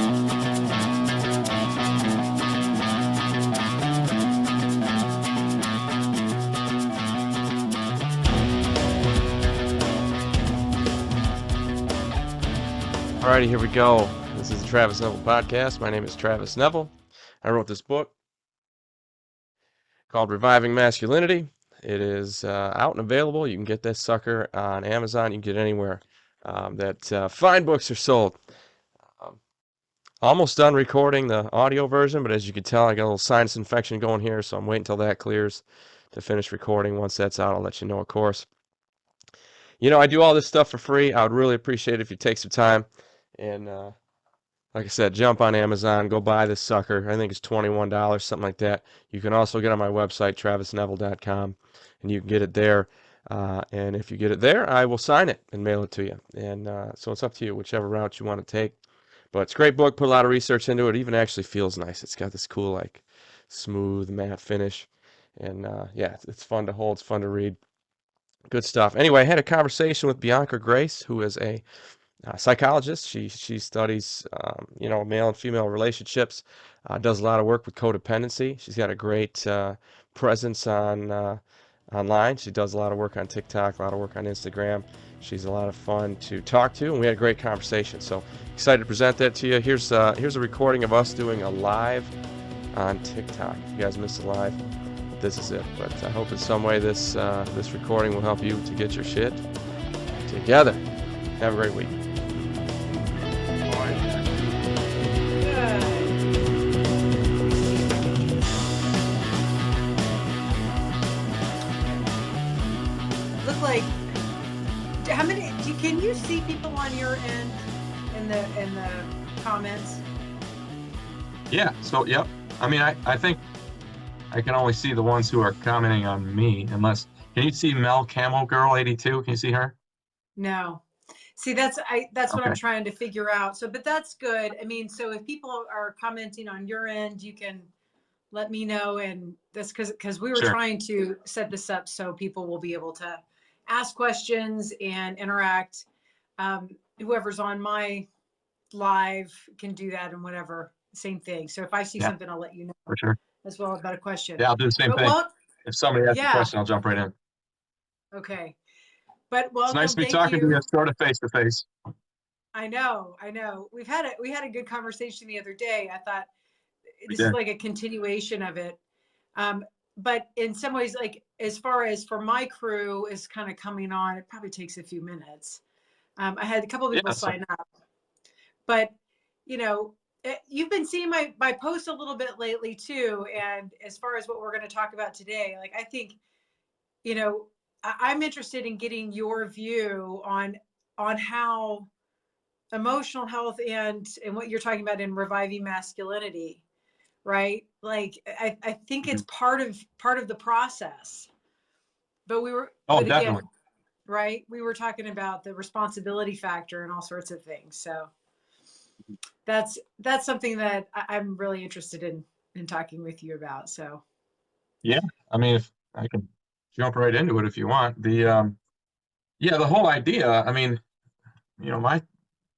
Alrighty, here we go. This is the Travis Neville Podcast. My name is Travis Neville. I wrote this book called Reviving Masculinity. It is out and available. You can get this sucker on Amazon. You can get it anywhere that fine books are sold. Almost done recording the audio version, but as you can tell, I got a little sinus infection going here, so I'm waiting until that clears to finish recording. Once that's out, I'll let you know, of course. You know, I do all this stuff for free. I would really appreciate it if you take some time and like I said, jump on Amazon, go buy this sucker. I think it's $21, something like that. You can also get on my website, travisneville.com, and you can get it there. And if you get it there, I will sign it and mail it to you. And so it's up to you, whichever route you want to take. But it's a great book, put a lot of research into it. It even actually feels nice. It's got this cool, like, smooth, matte finish. And yeah, it's fun to hold, it's fun to read. Good stuff. Anyway, I had a conversation with Bianca Grace, who is a psychologist. She studies male and female relationships. Does a lot of work with codependency. She's got a great presence on online. She does a lot of work on TikTok, a lot of work on Instagram. She's a lot of fun to talk to, and we had a great conversation. So excited to present that to you. Here's a recording of us doing a live on TikTok. If you guys missed the live, this is it. But I hope in some way this recording will help you to get your shit together. Have a great week. Look like how many? Can you see people on your end in the comments? Yeah. So yep. I mean, I think I can only see the ones who are commenting on me. Unless, can you see Mel Camo Girl 82? Can you see her? No. See, that's what Okay. I'm trying to figure out. So, but that's good. I mean, so if people are commenting on your end, you can let me know. And that's because we were Sure. trying to set this up so people will be able to ask questions and interact. Whoever's on my live can do that and whatever, same thing. So if I see Yeah, something, I'll let you know for sure. as well about a question. Yeah, I'll do the same But thing. If somebody asks a yeah, question, I'll jump right in. okay. But It's nice welcome, to be thank talking to you. you sort of face to face. I know. We had a good conversation the other day. I thought We this is did. like a continuation of it. But in some ways, like as far as for my crew is kind of coming on, it probably takes a few minutes. I had a couple of people Yeah, so sign up, but you've been seeing my post a little bit lately too. And as far as what we're going to talk about today, like I think, I'm interested in getting your view on how emotional health and what you're talking about in reviving masculinity, right? Like I think it's part of the process. But again, definitely. right, we were talking about the responsibility factor and all sorts of things. So that's something that I'm really interested in talking with you about. So Yeah, I mean, if I can jump right into it if you want. The whole idea. I mean, my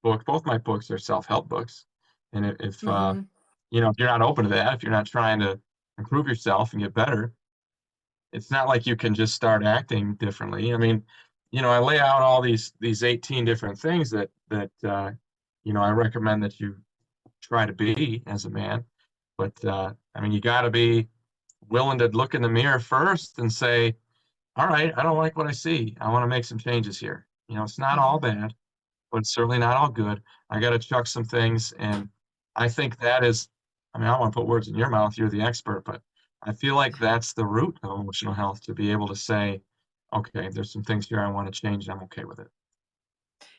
both my books are self-help books, and if mm-hmm. if you're not open to that, if you're not trying to improve yourself and get better, it's not like you can just start acting differently. I mean, I lay out all these 18 different things that I recommend that you try to be as a man. But I mean, you got to be willing to look in the mirror first and say, all right, I don't like what I see. I want to make some changes here. It's not all bad, but it's certainly not all good. I got to chuck some things. And I think that is, I mean, I don't want to put words in your mouth. You're the expert, but I feel like that's the root of emotional health, to be able to say, okay, there's some things here I want to change, and I'm okay with it.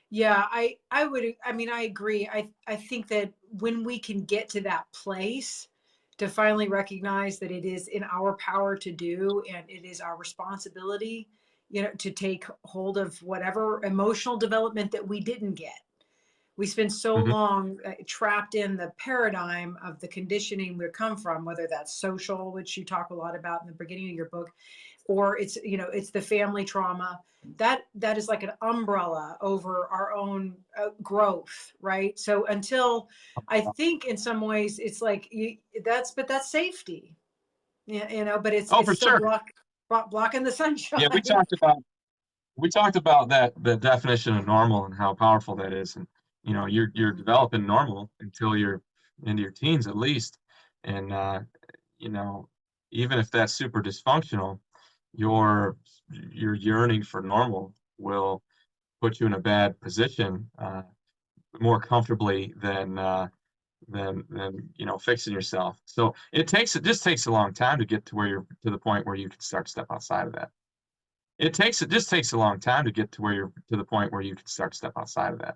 Yeah, I would, I mean, I agree. I think that when we can get to that place to finally recognize that it is in our power to do, and it is our responsibility, to take hold of whatever emotional development that we didn't get. We spend so Mm-hmm. long trapped in the paradigm of the conditioning we come from, whether that's social, which you talk a lot about in the beginning of your book, or it's, it's the family trauma. That is like an umbrella over our own growth, right? So until, I think in some ways it's like but that's safety, but it's Oh, for still sure. blocking the sunshine. Yeah, we talked about that, the definition of normal and how powerful that is. And you're developing normal until you're into your teens at least. And you know, even if that's super dysfunctional, your yearning for normal will put you in a bad position more comfortably than fixing yourself. So it just takes a long time to get to where you're to the point where you can start to step outside of that. It just takes a long time to get to where you're to the point where you can start to step outside of that.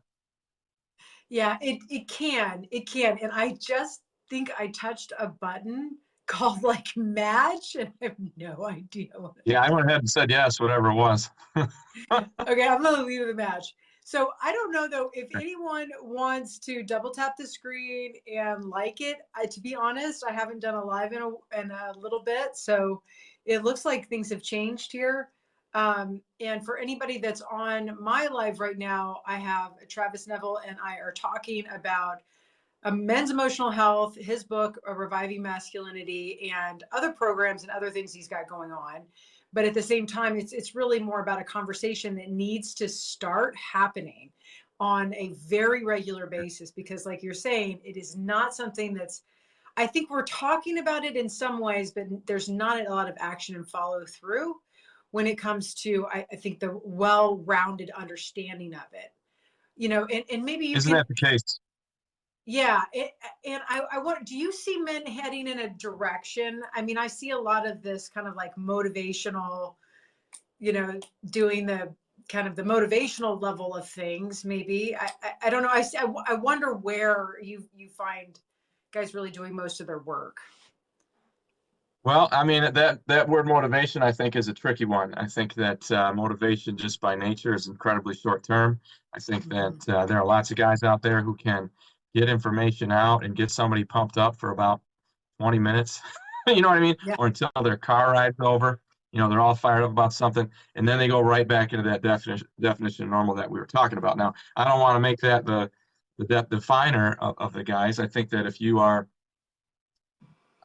Yeah, it can. It can. And I just think I touched a button called like match, and I have no idea what Yeah, I went ahead and said yes, whatever it was. Okay, I'm gonna leave the match. So I don't know though if anyone wants to double tap the screen and like it. To be honest, I haven't done a live in a little bit, so it looks like things have changed here. And for anybody that's on my live right now, I have Travis Neville and I are talking about men's emotional health, his book, Reviving Masculinity, and other programs and other things he's got going on. But at the same time, it's really more about a conversation that needs to start happening on a very regular basis, because like you're saying, it is not something that's, I think we're talking about it in some ways, but there's not a lot of action and follow through when it comes to, I think, the well-rounded understanding of it. And maybe you Isn't can, that the case? yeah. And I want, do you see men heading in a direction? I mean, I see a lot of this kind of like motivational, doing the kind of the motivational level of things. Maybe I don't know. I wonder where you find guys really doing most of their work. Well, I mean, that word motivation, I think, is a tricky one. I think that motivation just by nature is incredibly short term. I think that there are lots of guys out there who can get information out and get somebody pumped up for about 20 minutes. You know what I mean? Yeah. Or until their car ride's over. They're all fired up about something, and then they go right back into that definition of normal that we were talking about. Now, I don't want to make that the definer of the guys. I think that if you are,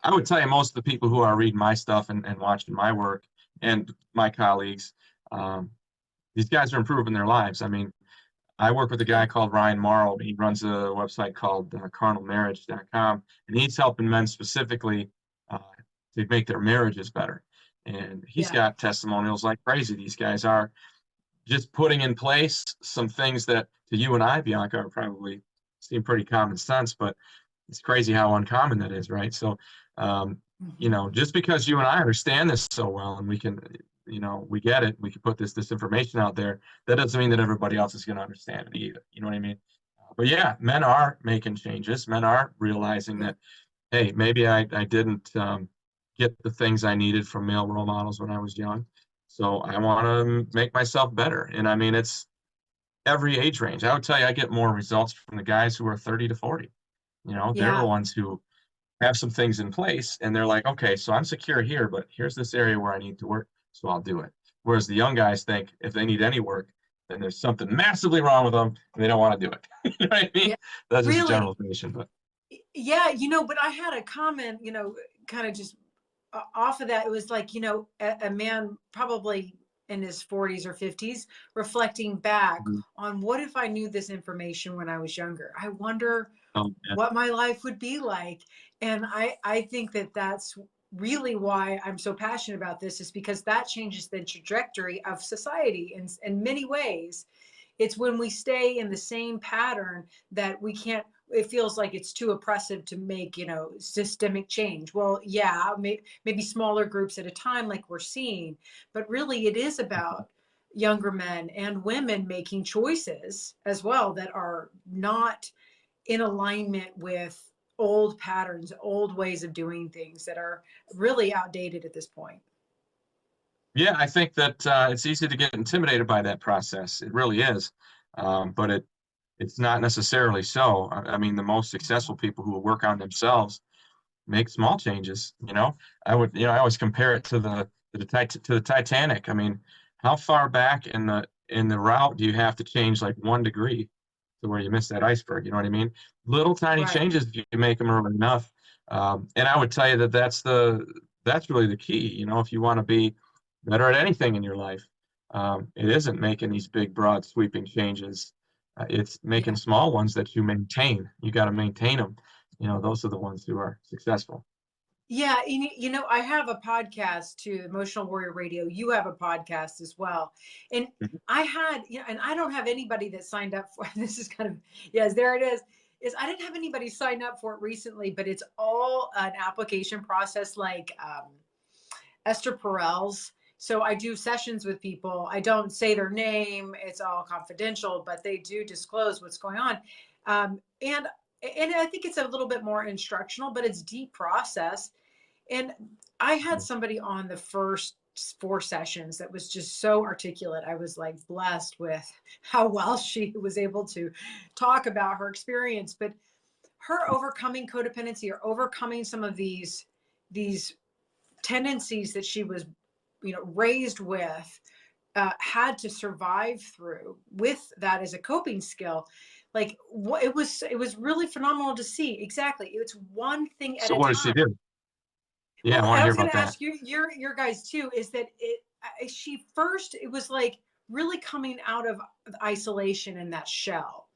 I would tell you most of the people who are reading my stuff and watching my work and my colleagues, these guys are improving their lives. I mean, I work with a guy called Ryan Morrow. He runs a website called carnalmarriage.com, and he's helping men specifically to make their marriages better. And he's got testimonials like crazy. These guys are just putting in place some things that to you and I, Bianca, are probably seem pretty common sense, but it's crazy how uncommon that is, right? So, just because you and I understand this so well and we can, we get it, we can put this information out there, that doesn't mean that everybody else is going to understand it either. You know what I mean? But yeah, men are making changes. Men are realizing that, hey, maybe I didn't get the things I needed from male role models when I was young. So I want to make myself better. And I mean, it's every age range. I would tell you, I get more results from the guys who are 30 to 40. They're the ones who have some things in place and they're like, okay, so I'm secure here, but here's this area where I need to work, so I'll do it. Whereas the young guys think if they need any work, then there's something massively wrong with them and they don't want to do it. You know what I mean? Yeah. That's just Really? a generalization, but Yeah, but I had a comment, kind of just off of that. It was like, a man probably in his 40s or 50s reflecting back on, what if I knew this information when I was younger? I wonder what my life would be like. And I think that that's really why I'm so passionate about this, is because that changes the trajectory of society in many ways. It's when we stay in the same pattern that we can't, it feels like it's too oppressive to make, systemic change. Well, yeah, maybe smaller groups at a time like we're seeing, but really it is about younger men and women making choices as well that are not in alignment with old patterns, old ways of doing things that are really outdated at this point. yeah, I think that it's easy to get intimidated by that process. It really is. But it's not necessarily so. I mean, the most successful people who work on themselves make small changes. I always compare it to to the Titanic. I mean, how far back in the route do you have to change like 1 degree to where you miss that iceberg? You know what I mean? Little tiny Right. changes, if you make them early enough. And I would tell you that that's really the key. You know, if you want to be better at anything in your life, it isn't making these big, broad, sweeping changes. It's making Yeah. small ones that you maintain. You got to maintain them. You know, those are the ones who are successful. Yeah, I have a podcast too, Emotional Warrior Radio. You have a podcast as well. And Mhm. I had, and I don't have anybody that signed up for this is kind of, yes, there it is I didn't have anybody sign up for it recently, but it's all an application process like Esther Perel's. So I do sessions with people. I don't say their name. It's all confidential, but they do disclose what's going on. And I think it's a little bit more instructional, but it's deep process. And I had somebody on the first 4 sessions that was just so articulate. I was like blessed with how well she was able to talk about her experience, but her overcoming codependency or overcoming some of these tendencies that she was, raised with, had to survive through with that as a coping skill. Like it was really phenomenal to see. Exactly. It's one thing at So a what does she time. do? Yeah, Well, I want to I hear was going about to that. ask your guys too, is that she first, it was like really coming out of isolation in that shell.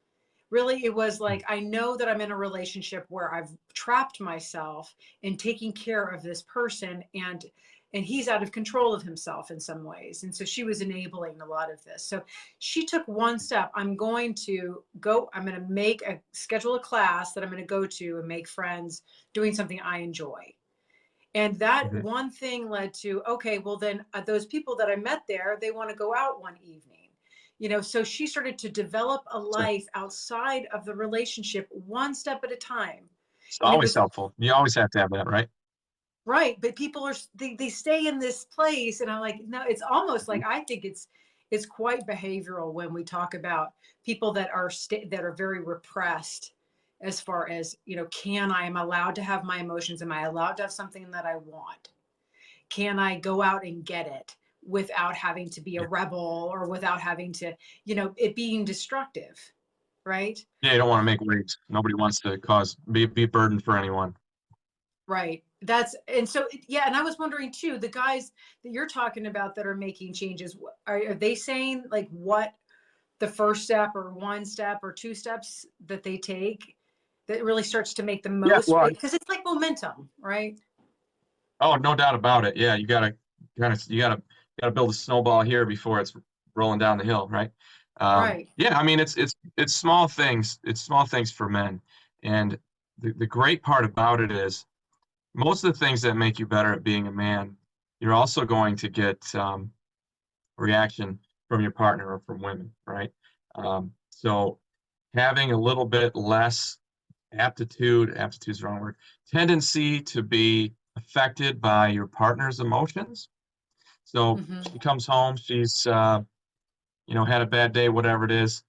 Really, it was like, I know that I'm in a relationship where I've trapped myself in taking care of this person, and he's out of control of himself in some ways. And so she was enabling a lot of this. So she took one step. I'm going to schedule a class that I'm going to go to and make friends doing something I enjoy. And that Mhm. one thing led to, okay, well then those people that I met there, they want to go out one evening. So she started to develop a So life outside of the relationship, one step at a time. it's And it always was helpful. You always have to have that, right? right, but people they stay in this place, and I'm like, no, it's almost like, Mhm. I think it's quite behavioral when we talk about people that are very repressed, as far as, am I allowed to have my emotions? Am I allowed to have something that I want? Can I go out and get it without having to be a Yeah. rebel, or without having to, it being destructive, right? Yeah, you don't want to make waves. Nobody wants to be a burden for anyone. Right. And so, yeah. And I was wondering too, the guys that you're talking about that are making changes, are they saying like what the first step or one step or 2 steps that they take that really starts to make the Yeah, most, well, because it's like momentum, right? oh, no doubt about it. Yeah, you gotta build a snowball here before it's rolling down the hill, right? Right. Yeah, I mean it's small things. It's small things for men, and the great part about it is most of the things that make you better at being a man, you're also going to get reaction from your partner or from women, right? So having a little bit less aptitude's the wrong word, tendency to be affected by your partner's emotions. So Hmm. she comes home, she's had a bad day, whatever it is.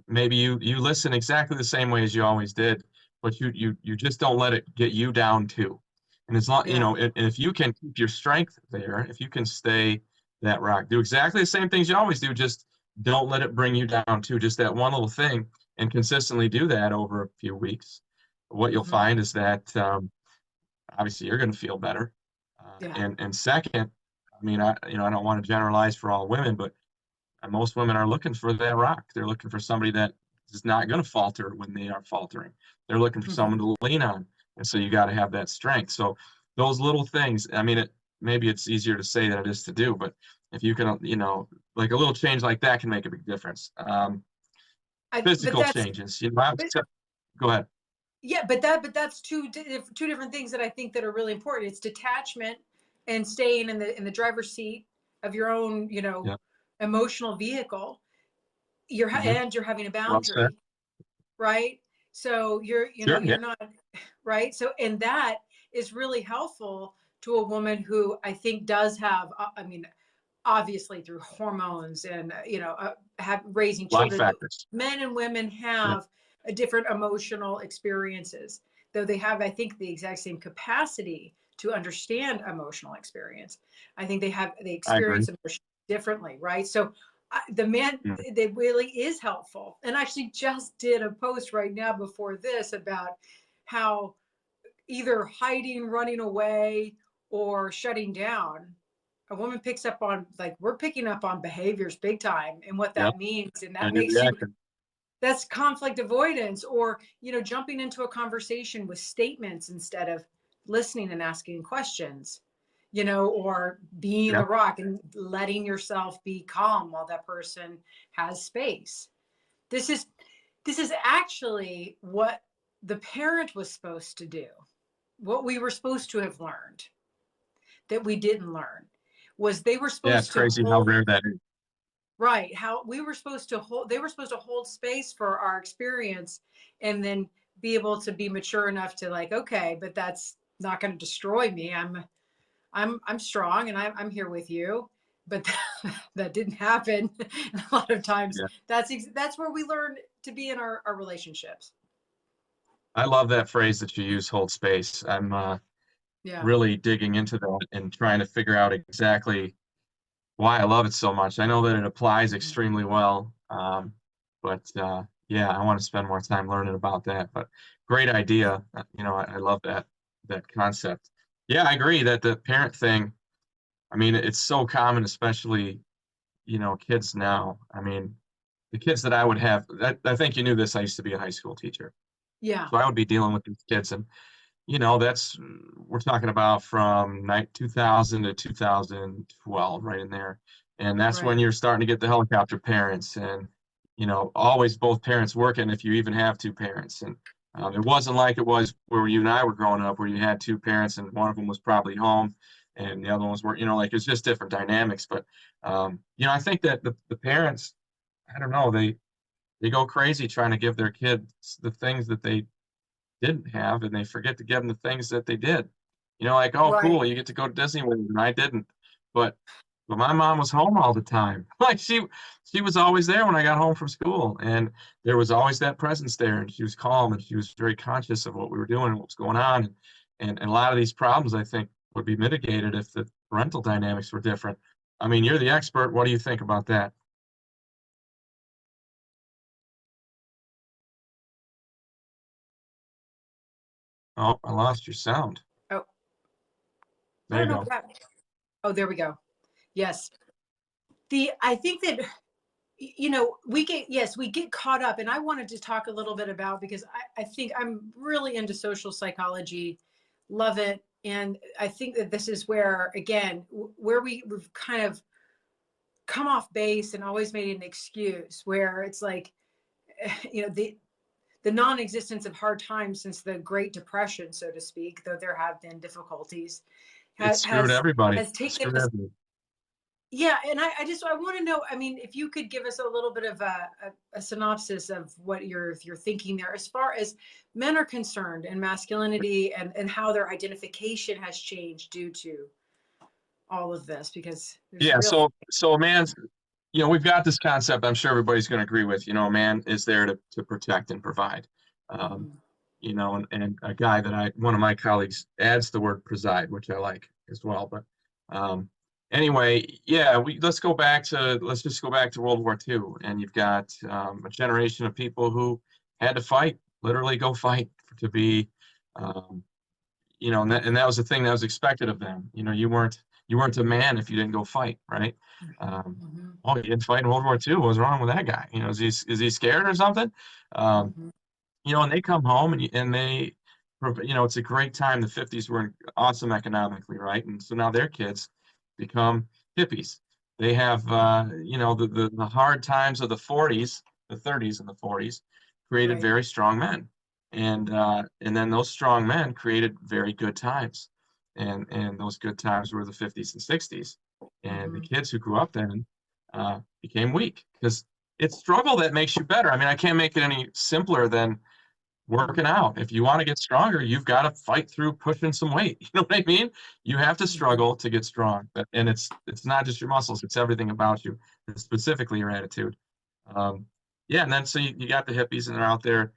Maybe you listen exactly the same way as you always did, but you just don't let it get you down too. And as long, Yeah. and if you can keep your strength there, if you can stay that rock, do exactly the same things you always do, just don't let it bring you down too. Just that one little thing, and consistently do that over a few weeks. What you'll Hmm. find is that obviously you're going to feel better. Yeah. And second, I mean, I don't want to generalize for all women, but most women are looking for that rock. They're looking for somebody that is not going to falter when they are faltering. They're looking for Hmm. someone to lean on, and so you got to have that strength. So those little things. I mean, maybe it's easier to say than it is to do, but if you can, like a little change like that can make a big difference. But Physical that's, changes. but Go ahead. yeah, but that's two different things that I think that are really important. It's detachment and staying in the driver's seat of your own, Yeah. emotional vehicle. Hmm. And you're having a Well said. boundary, right? So Sure. Yeah. you're not, right. So, and that is really helpful to a woman who I think does have, I mean, obviously through hormones and have raising A lot of children, factors. men and women Yeah. have a different emotional experiences, though they have, I think, the exact same capacity to understand emotional experience. I think they I agree. experience emotion differently, right? So the man, Mm. it really is helpful. And I actually just did a post right now before this about how either hiding, running away, or shutting down, a woman picks up on, like, we're picking up on behaviors big time and what Yep. that means. And that And your makes you, reaction. that's conflict avoidance, or, jumping into a conversation with statements instead of listening and asking questions, or being the Yep. rock and letting yourself be calm while that person has space. This is, actually what the parent was supposed to do. What we were supposed to have learned that we didn't learn was they were Yeah, it's supposed to crazy how hold, rare that is. right, how we were supposed to hold, they were supposed to hold space for our experience, and then be able to be mature enough to, like, okay, but that's not going to destroy me. I'm strong, and I'm here with you. But that didn't happen. And a lot of times Yeah. that's where we learn to be in our relationships. I love that phrase that you use, hold space. I'm Yeah. really digging into that and trying to figure out exactly why I love it so much. I know that it applies Mhm. extremely well. But yeah, I want to spend more time learning about that. But great idea. I love that concept. Yeah, I agree that the parent thing, I mean, it's so common, especially, kids now. I mean, the kids that I would have, I think you knew this, I used to be a high school teacher. Yeah. So I would be dealing with these kids, and that's we're talking about from 2000 to 2012, right in there. And that's when Right. you're starting to get the helicopter parents, and always both parents working if you even have two parents. And it wasn't like it was where you and I were growing up, where you had two parents and one of them was probably home and the other one was working. Like it's just different dynamics. But I think that the parents, I don't know, they go crazy trying to give their kids the things that they didn't have, and they forget to give them the things that they did. Like, oh, Right. cool, you get to go to Disney with me, and I didn't. But my mom was home all the time. Like she was always there when I got home from school, and there was always that presence there, and she was calm, and she was very conscious of what we were doing and what was going on. And a lot of these problems, I think, would be mitigated if the parental dynamics were different. I mean, you're the expert. What do you think about that? Oh, I lost your sound. Oh, I There you don't know go. what happened. Oh, there we go. Yes. I think that, we get caught up, and I wanted to talk a little bit about, because I think I'm really into social psychology, love it. And I think that this is where, again, where we've kind of come off base and always made an excuse, where it's like, the non-existence of hard times since the Great Depression, so to speak, though there have been difficulties, It screwed everybody. has It taken screwed us. everybody. Yeah, and I want to know. I mean, if you could give us a little bit of a synopsis of what you're thinking there, as far as men are concerned, and masculinity, and how their identification has changed due to all of this, because there's a Yeah, real. so a man's, we've got this concept I'm sure everybody's going to agree with. A man is there to protect and provide. Um, Mhm. and a guy that one of my colleagues adds the word preside, which I like as well. But anyway, yeah, let's just go back to World War II, and you've got a generation of people who had to fight, literally go fight to be, um, and that was the thing that was expected of them. You weren't a man if you didn't go fight, right? Um, Mhm. oh, you didn't fight in World War II. What was wrong with that guy? Is he scared or something? Um, Mhm. and they come home, and it's a great time. The 50s were awesome economically, right? And so now their kids become hippies. They have, the hard times of the 40s, the 30s and the 40s created Right. very strong men. And then those strong men created very good times. And those good times were the 50s and 60s. And the Mhm. kids who grew up then became weak because it's struggle that makes you better. I mean, I can't make it any simpler than Mhm. working out. If you want to get stronger, you've got to fight through pushing some weight. You know what I mean? You have to Mhm. struggle to get strong. And it's not just your muscles, it's everything about you, and specifically your attitude. Um, yeah, and then so you got the hippies, and they're out there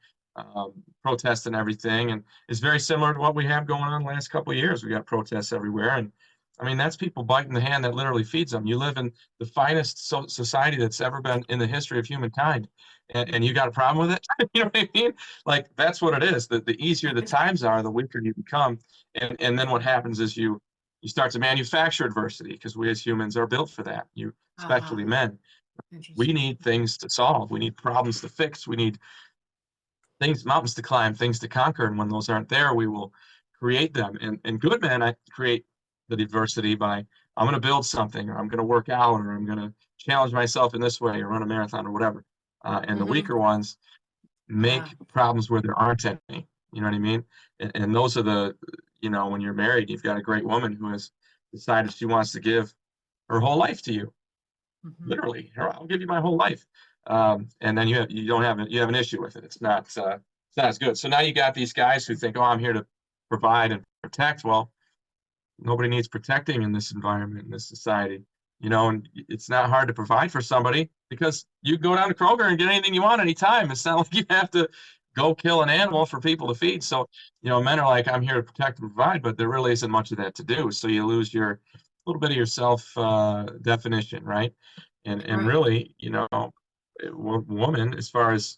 protest and everything. And it's very similar to what we have going on the last couple of years. We got protests everywhere. And I mean, that's people biting the hand that literally feeds them. You live in the finest society that's ever been in the history of humankind. And you got a problem with it? You know what I mean? Like, that's what it is. The easier the times are, the weaker you become. And then what happens is you start to manufacture adversity, because we as humans are built for that. Especially men. We need things to solve. We need problems to fix. We need things, mountains to climb, things to conquer. And when those aren't there, we will create them. And good men, I create the adversity by, I'm going to build something, or I'm going to work out, or I'm going to challenge myself in this way, or run a marathon, or whatever. And the weaker ones make problems where there aren't any. You know what I mean? And those are the, when you're married, you've got a great woman who has decided she wants to give her whole life to you. Literally, I'll give you my whole life. And then you have an issue with it. It's not as good. So now you got these guys who think, oh, I'm here to provide and protect. Well, nobody needs protecting in this environment, in this society. And it's not hard to provide for somebody, because you go down to Kroger and get anything you want anytime. It's not like you have to go kill an animal for people to feed. So, men are like, I'm here to protect and provide, but there really isn't much of that to do. So you lose your little bit of your self definition, right? And really, woman, as far as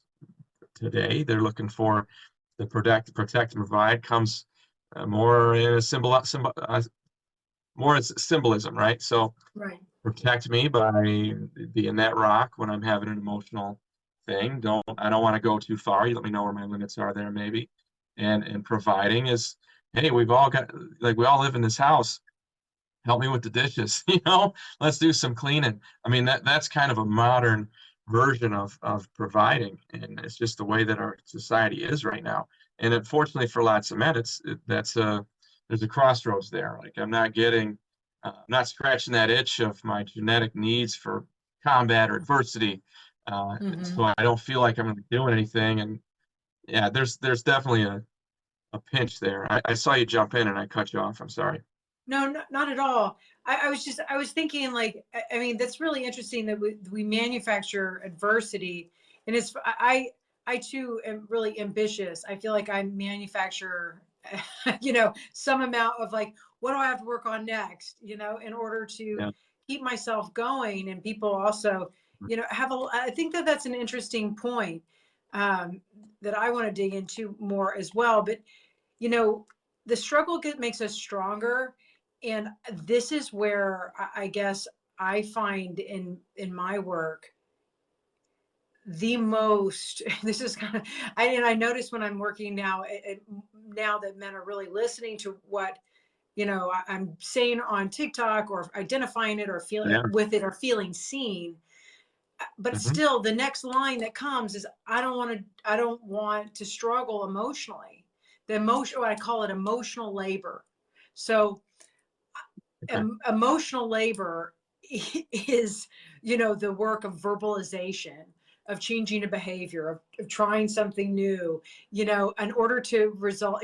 today, they're looking for the protect and provide comes more in a more as symbolism, right? So protect me by being that rock when I'm having an emotional thing. I don't want to go too far. You let me know where my limits are there, maybe. And providing is, hey, we all live in this house. Help me with the dishes, let's do some cleaning. I mean, that's kind of a modern version of providing, and it's just the way that our society is right now. And unfortunately for lots of men, there's a crossroads there. Like, I'm not scratching that itch of my genetic needs for combat or adversity. So I don't feel like I'm going to be doing anything. And yeah, there's definitely a pinch there. I saw you jump in and I cut you off. I'm sorry. No, not at all. I was thinking, like, I mean, that's really interesting that we manufacture adversity. And I too am really ambitious. I feel like I manufacture, some amount of, like, what do I have to work on next, in order to keep myself going. And people also, I think that's an interesting point that I want to dig into more as well. But, the struggle makes us stronger. And this is where I guess I find in my work the most, this is kind of, I notice when I'm working now, now that men are really listening to what, I'm saying on TikTok, or identifying it, or feeling with it, or feeling seen. But still, the next line that comes is, I don't want to struggle emotionally. What I call it, emotional labor. So emotional labor is, the work of verbalization, of changing a behavior, of trying something new, in order to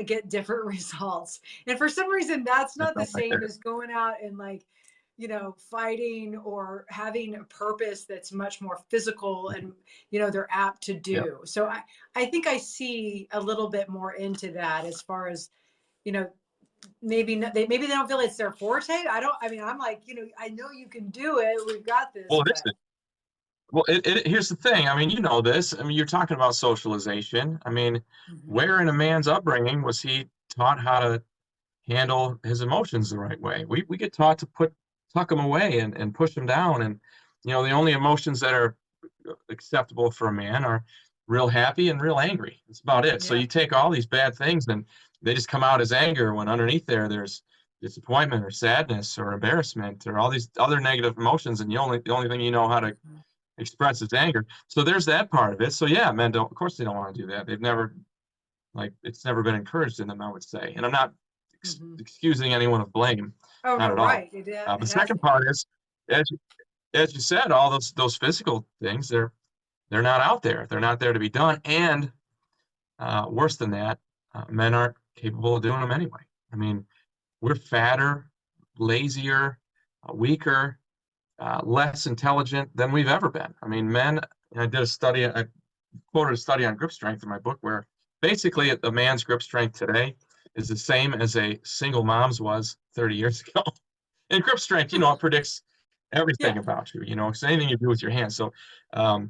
get different results. And for some reason, that's not the same as going out and, like, fighting or having a purpose that's much more physical and, they're apt to do. So I think I see a little bit more into that, as far as, maybe they don't feel it's their forte. I'm like, I know you can do it. We've got this. Well, here's the thing. I mean, this. I mean, you're talking about socialization. I mean, where in a man's upbringing was he taught how to handle his emotions the right way? We get taught to tuck them away and push them down. And, the only emotions that are acceptable for a man are real happy and real angry. That's about it. So you take all these bad things and they just come out as anger, when underneath there's disappointment or sadness or embarrassment or all these other negative emotions. And the only thing you know how to express is anger. So there's that part of it. So yeah, men of course they don't want to do that. They've never, it's never been encouraged in them, I would say. And I'm not excusing anyone of blame. Oh, not no, at all. The second part is, as you said, all those physical things, they're not out there. They're not there to be done. And worse than that, men aren't capable of doing them anyway. I mean, we're fatter, lazier, weaker, less intelligent than we've ever been. I mean, men, I quoted a study on grip strength in my book, where basically a man's grip strength today is the same as a single mom's was 30 years ago. And grip strength, it predicts everything Yeah. about you, it's anything you do with your hands. So,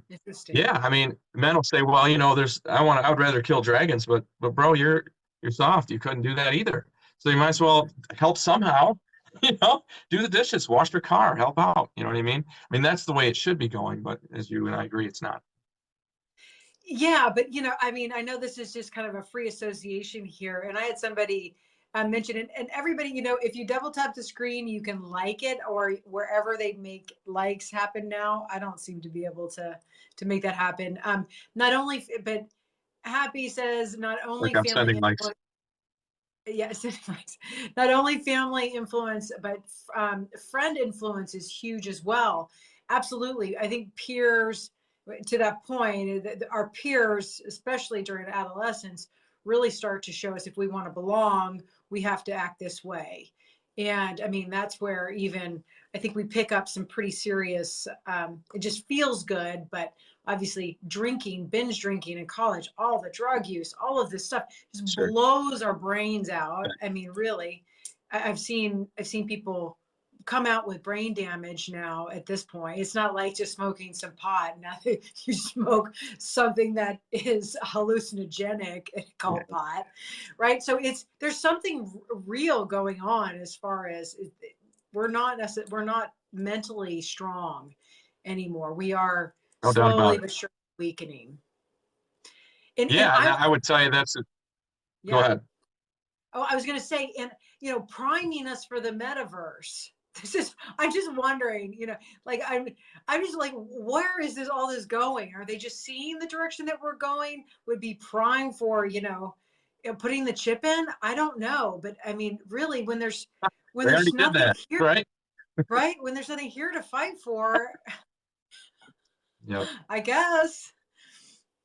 Interesting. yeah, I mean, men will say, well, I would rather kill dragons, but bro, you're soft. You couldn't do that either. So you might as well help somehow, do the dishes, wash your car, help out. You know what I mean? I mean, that's the way it should be going. But as you and I agree, it's not. Yeah, but I mean, I know this is just kind of a free association here, and I had somebody mention it, and everybody, if you double tap the screen, you can like it, or wherever they make likes happen now. I don't seem to be able to make that happen. Not only, but Happy says not Like only I'm family sending likes. yes, not only family influence, but friend influence is huge as well. Absolutely. I think peers, to that point, our peers, especially during adolescence, really start to show us if we want to belong, we have to act this way. And I mean, that's where even I think we pick up some pretty serious, it just feels good, but obviously drinking, binge drinking in college, all the drug use, all of this stuff just Sure. blows our brains out. I mean, really, I've seen people come out with brain damage now at this point. It's not like just smoking some pot. Now you smoke something that is hallucinogenic called Yeah. pot, right? So there's something real going on as far as we're not mentally strong anymore. We are No doubt about slowly it. but surely weakening. And Yeah, and I I would tell you go yeah. ahead. Oh, I was going to say, and priming us for the metaverse. I'm just wondering, like I'm just like, where is all this going? Are they just seeing the direction that we're going? Would be prime for, putting the chip in? I don't know, but I mean, really, when They there's already did nothing that, here, right? right? When there's nothing here to fight for, Yep. I guess.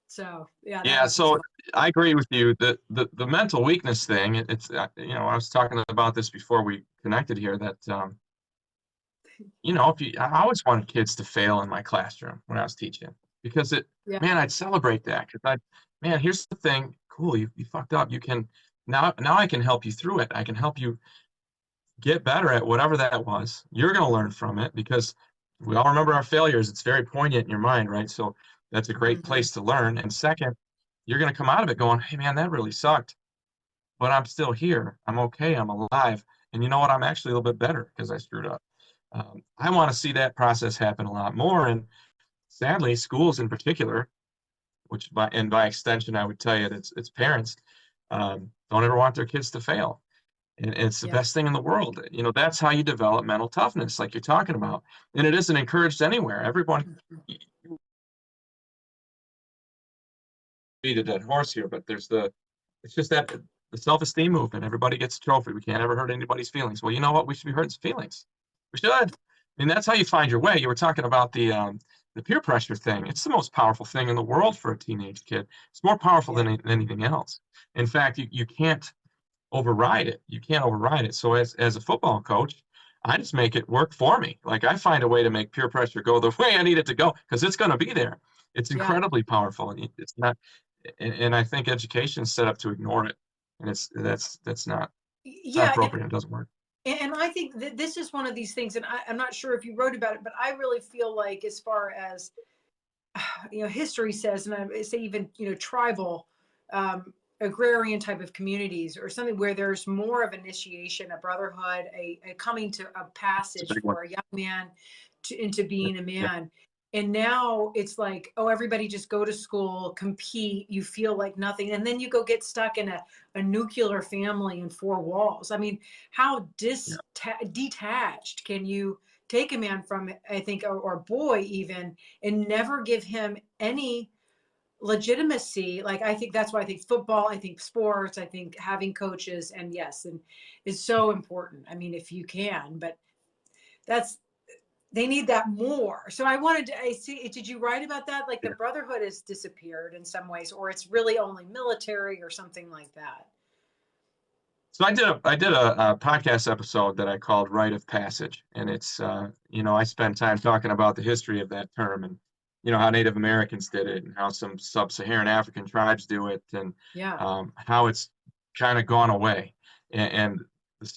So yeah, that Yeah, was just so my I agree with you. The mental weakness thing, it's I was talking about this before we connected here that if I always wanted kids to fail in my classroom when I was teaching because yeah. man, I'd celebrate that because man, here's the thing, cool, you fucked up. You can now I can help you through it. I can help you get better at whatever that was. You're going to learn from it because we all remember our failures. It's very poignant in your mind, right? So that's a great Mhm. place to learn. And second, you're going to come out of it going, hey, man, that really sucked, but I'm still here. I'm okay. I'm alive. And you know what? I'm actually a little bit better because I screwed up. I want to see that process happen a lot more. And sadly, schools in particular, which by extension, I would tell you that it's parents, don't ever want their kids to fail. And it's the Yeah. best thing in the world. That's how you develop mental toughness, like you're talking about. And it isn't encouraged anywhere. Everyone Mhm. beat a dead horse here, but it's just that the self-esteem movement. Everybody gets a trophy. We can't ever hurt anybody's feelings. Well, you know what? We should be hurting some feelings. We should. I mean, that's how you find your way. You were talking about the peer pressure thing. It's the most powerful thing in the world for a teenage kid. It's more powerful Yeah. than anything else. In fact, you can't override it. You can't override it. So as a football coach, I just make it work for me. Like I find a way to make peer pressure go the way I need it to go because it's going to be there. It's Yeah. incredibly powerful, and it's not. And I think education is set up to ignore it, and that's not Yeah. appropriate. It doesn't work. And I think that this is one of these things, and I'm not sure if you wrote about it, but I really feel like, as far as history says, and I say even tribal, agrarian type of communities, or something where there's more of initiation, a brotherhood, a coming to a It's a passage big one. for a young man into Yeah, being a yeah, man. And now it's like, oh, everybody just go to school, compete, you feel like nothing, and then you go get stuck in a nuclear family in four walls. I mean, how yeah. detached can you take a man from, I think, or a boy even, and never give him any legitimacy? Like, I think that's why I think football, I think sports, I think having coaches, and yes, and is so important. I mean, if you can, but that's, they need that more. So I see, did you write about that? Like, the Yeah. brotherhood has disappeared in some ways, or it's really only military or something like that. So I did a podcast episode that I called "Rite of Passage," and it's I spent time talking about the history of that term, and how Native Americans did it and how some sub-Saharan African tribes do it, and Yeah. how it's kind of gone away. And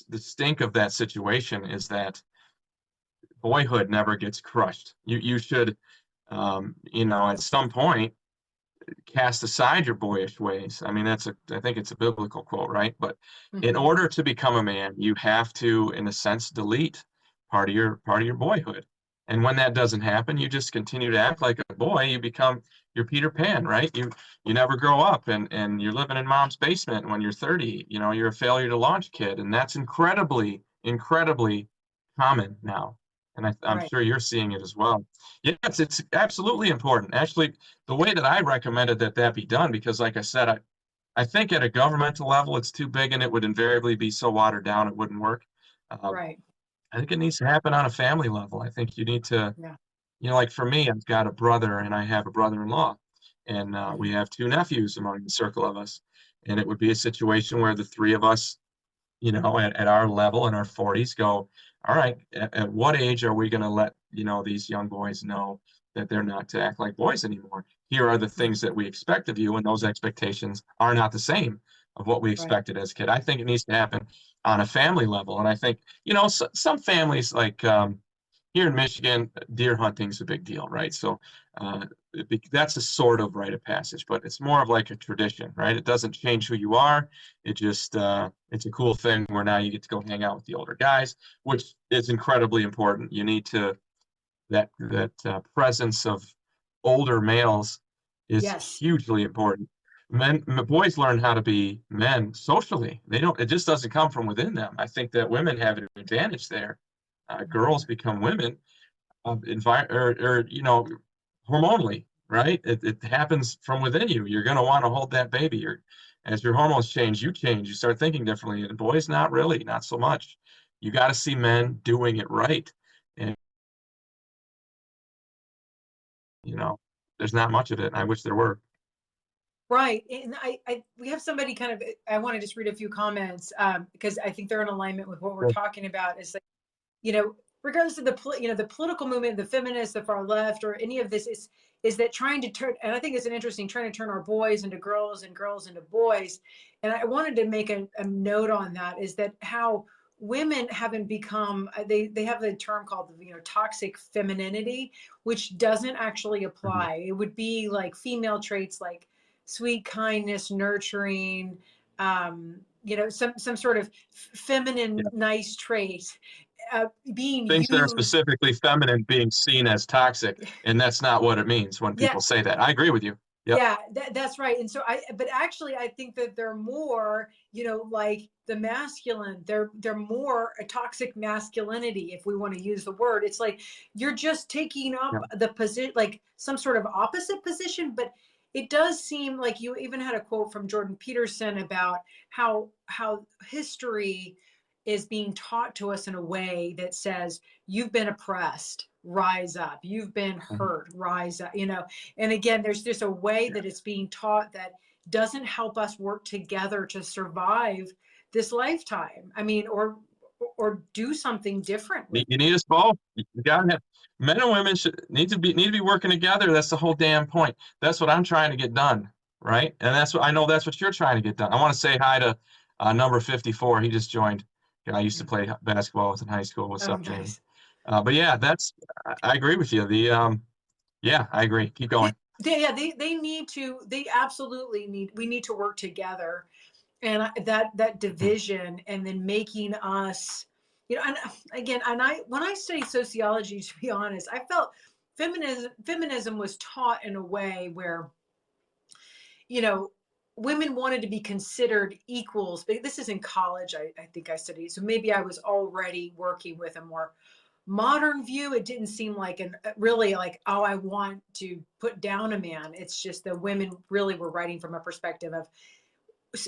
the stink of that situation is that boyhood never gets crushed. You should, at some point, cast aside your boyish ways. I mean, I think it's a biblical quote, right? But in Hmm. order to become a man, you have to, in a sense, delete part of your boyhood. And when that doesn't happen, you just continue to act like a boy. You become your Peter Pan, right? You never grow up, and you're living in mom's basement when you're 30. You're a failure to launch kid, and that's incredibly, incredibly common now. And I'm Right. sure you're seeing it as well. Yes, it's absolutely important. Actually, the way that I recommended that be done, because like I said, I think at a governmental level, it's too big and it would invariably be so watered down it wouldn't work. Um, Right. I think it needs to happen on a family level. I think you need to, Yeah. like for me, I've got a brother and I have a brother-in-law, and we Hmm. have two nephews among the circle of us. And it would be a situation where the three of us, at our level in our 40s go, all right, at what age are we going to let, these young boys know that they're not to act like boys anymore? Here are the things that we expect of you, and those expectations are not the same of what we Right. expected as a kid. I think it needs to happen on a family level. And I think, some families like here in Michigan, deer hunting is a big deal, right? So uh, that's a sort of rite of passage, but it's more of like a tradition, right? It doesn't change who you are. It just it's a cool thing where now you get to go hang out with the older guys, which is incredibly important. You need to that presence of older males is Yes. hugely important. Boys learn how to be men socially. They don't. It just doesn't come from within them. I think that women have an advantage there. Girls Mhm. become women, or hormonally, right? It happens from within you. You're going to want to hold that baby. As your hormones change, you change. You start thinking differently. And boys, not really, not so much. You got to see men doing it right, and you know, there's not much of it. And I wish there were. Right. And we have somebody kind of, I want to just read a few comments because I think they're in alignment with what we're talking about. Is like, you know, regardless of the political movement, the feminists, the far left, or any of this is that trying to turn, and I think it's an interesting, trying to turn our boys into girls and girls into boys. And I wanted to make a note on that, is that how women haven't become, they have the term called, toxic femininity, which doesn't actually Mhm. apply. It would be like female traits like sweet kindness, nurturing, some sort of feminine Yeah. nice trait being Things that are used. specifically feminine being seen as toxic, and that's not what it means when Yeah, people say that. I agree with you. Yep. yeah, that's right. And so but actually, I think that they're more, like the masculine. They're more a toxic masculinity, if we want to use the word. It's like you're just taking up Yep. the position, like some sort of opposite position. But it does seem like you even had a quote from Jordan Peterson about how history is being taught to us in a way that says you've been oppressed, rise up. You've been Mhm. hurt, rise up. And again, there's just a way Yeah. that it's being taught that doesn't help us work together to survive this lifetime. I mean, or do something different with You need us both. You gotta have men and women should need to be working together. That's the whole damn point. That's what I'm trying to get done, right? And that's what I know. That's what you're trying to get done. I want to say hi to number 54. He just joined. I used to it. play basketball with in high school. What's Oh, up, Jamie? nice. But yeah, I agree with you. Yeah, I agree. Keep going. Yeah, they need to, they absolutely we need to work together. And that Mhm. division, and then making us, and again, when I studied sociology, to be honest, I felt feminism was taught in a way where, you know, women wanted to be considered equals. But this is in college, I think I studied. So maybe I was already working with a more modern view. It didn't seem like really like, oh, I want to put down a man. It's just that women really were writing from a perspective of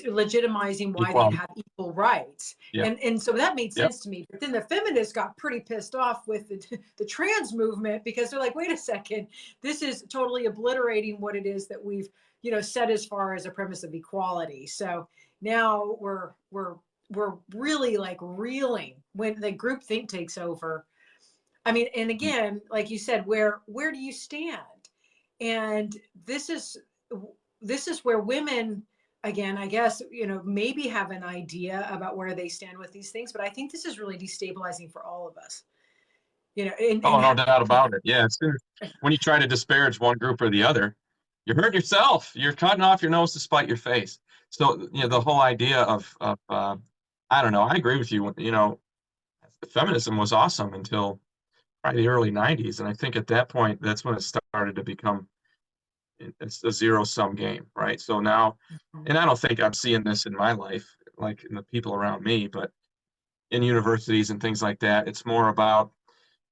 legitimizing why they Equality. have equal rights. Yep. And so that made Yep. sense to me. But then the feminists got pretty pissed off with the trans movement, because they're like, wait a second, this is totally obliterating what it is that we've, set as far as a premise of equality. So now we're really like reeling when the group think takes over. I mean, and Mhm. again, like you said, where do you stand? And this is where women, again, I guess, maybe have an idea about where they stand with these things, but I think this is really destabilizing for all of us. Oh, no doubt about it. Yeah, when you try to disparage one group or the other, you're hurting yourself. You're cutting off your nose to spite your face. So, the whole idea of I don't know. I agree with you. Feminism was awesome until probably the early '90s, and I think at that point, that's when it started to become it's a zero-sum game, right? So now, and I don't think I'm seeing this in my life, like in the people around me, but in universities and things like that, it's more about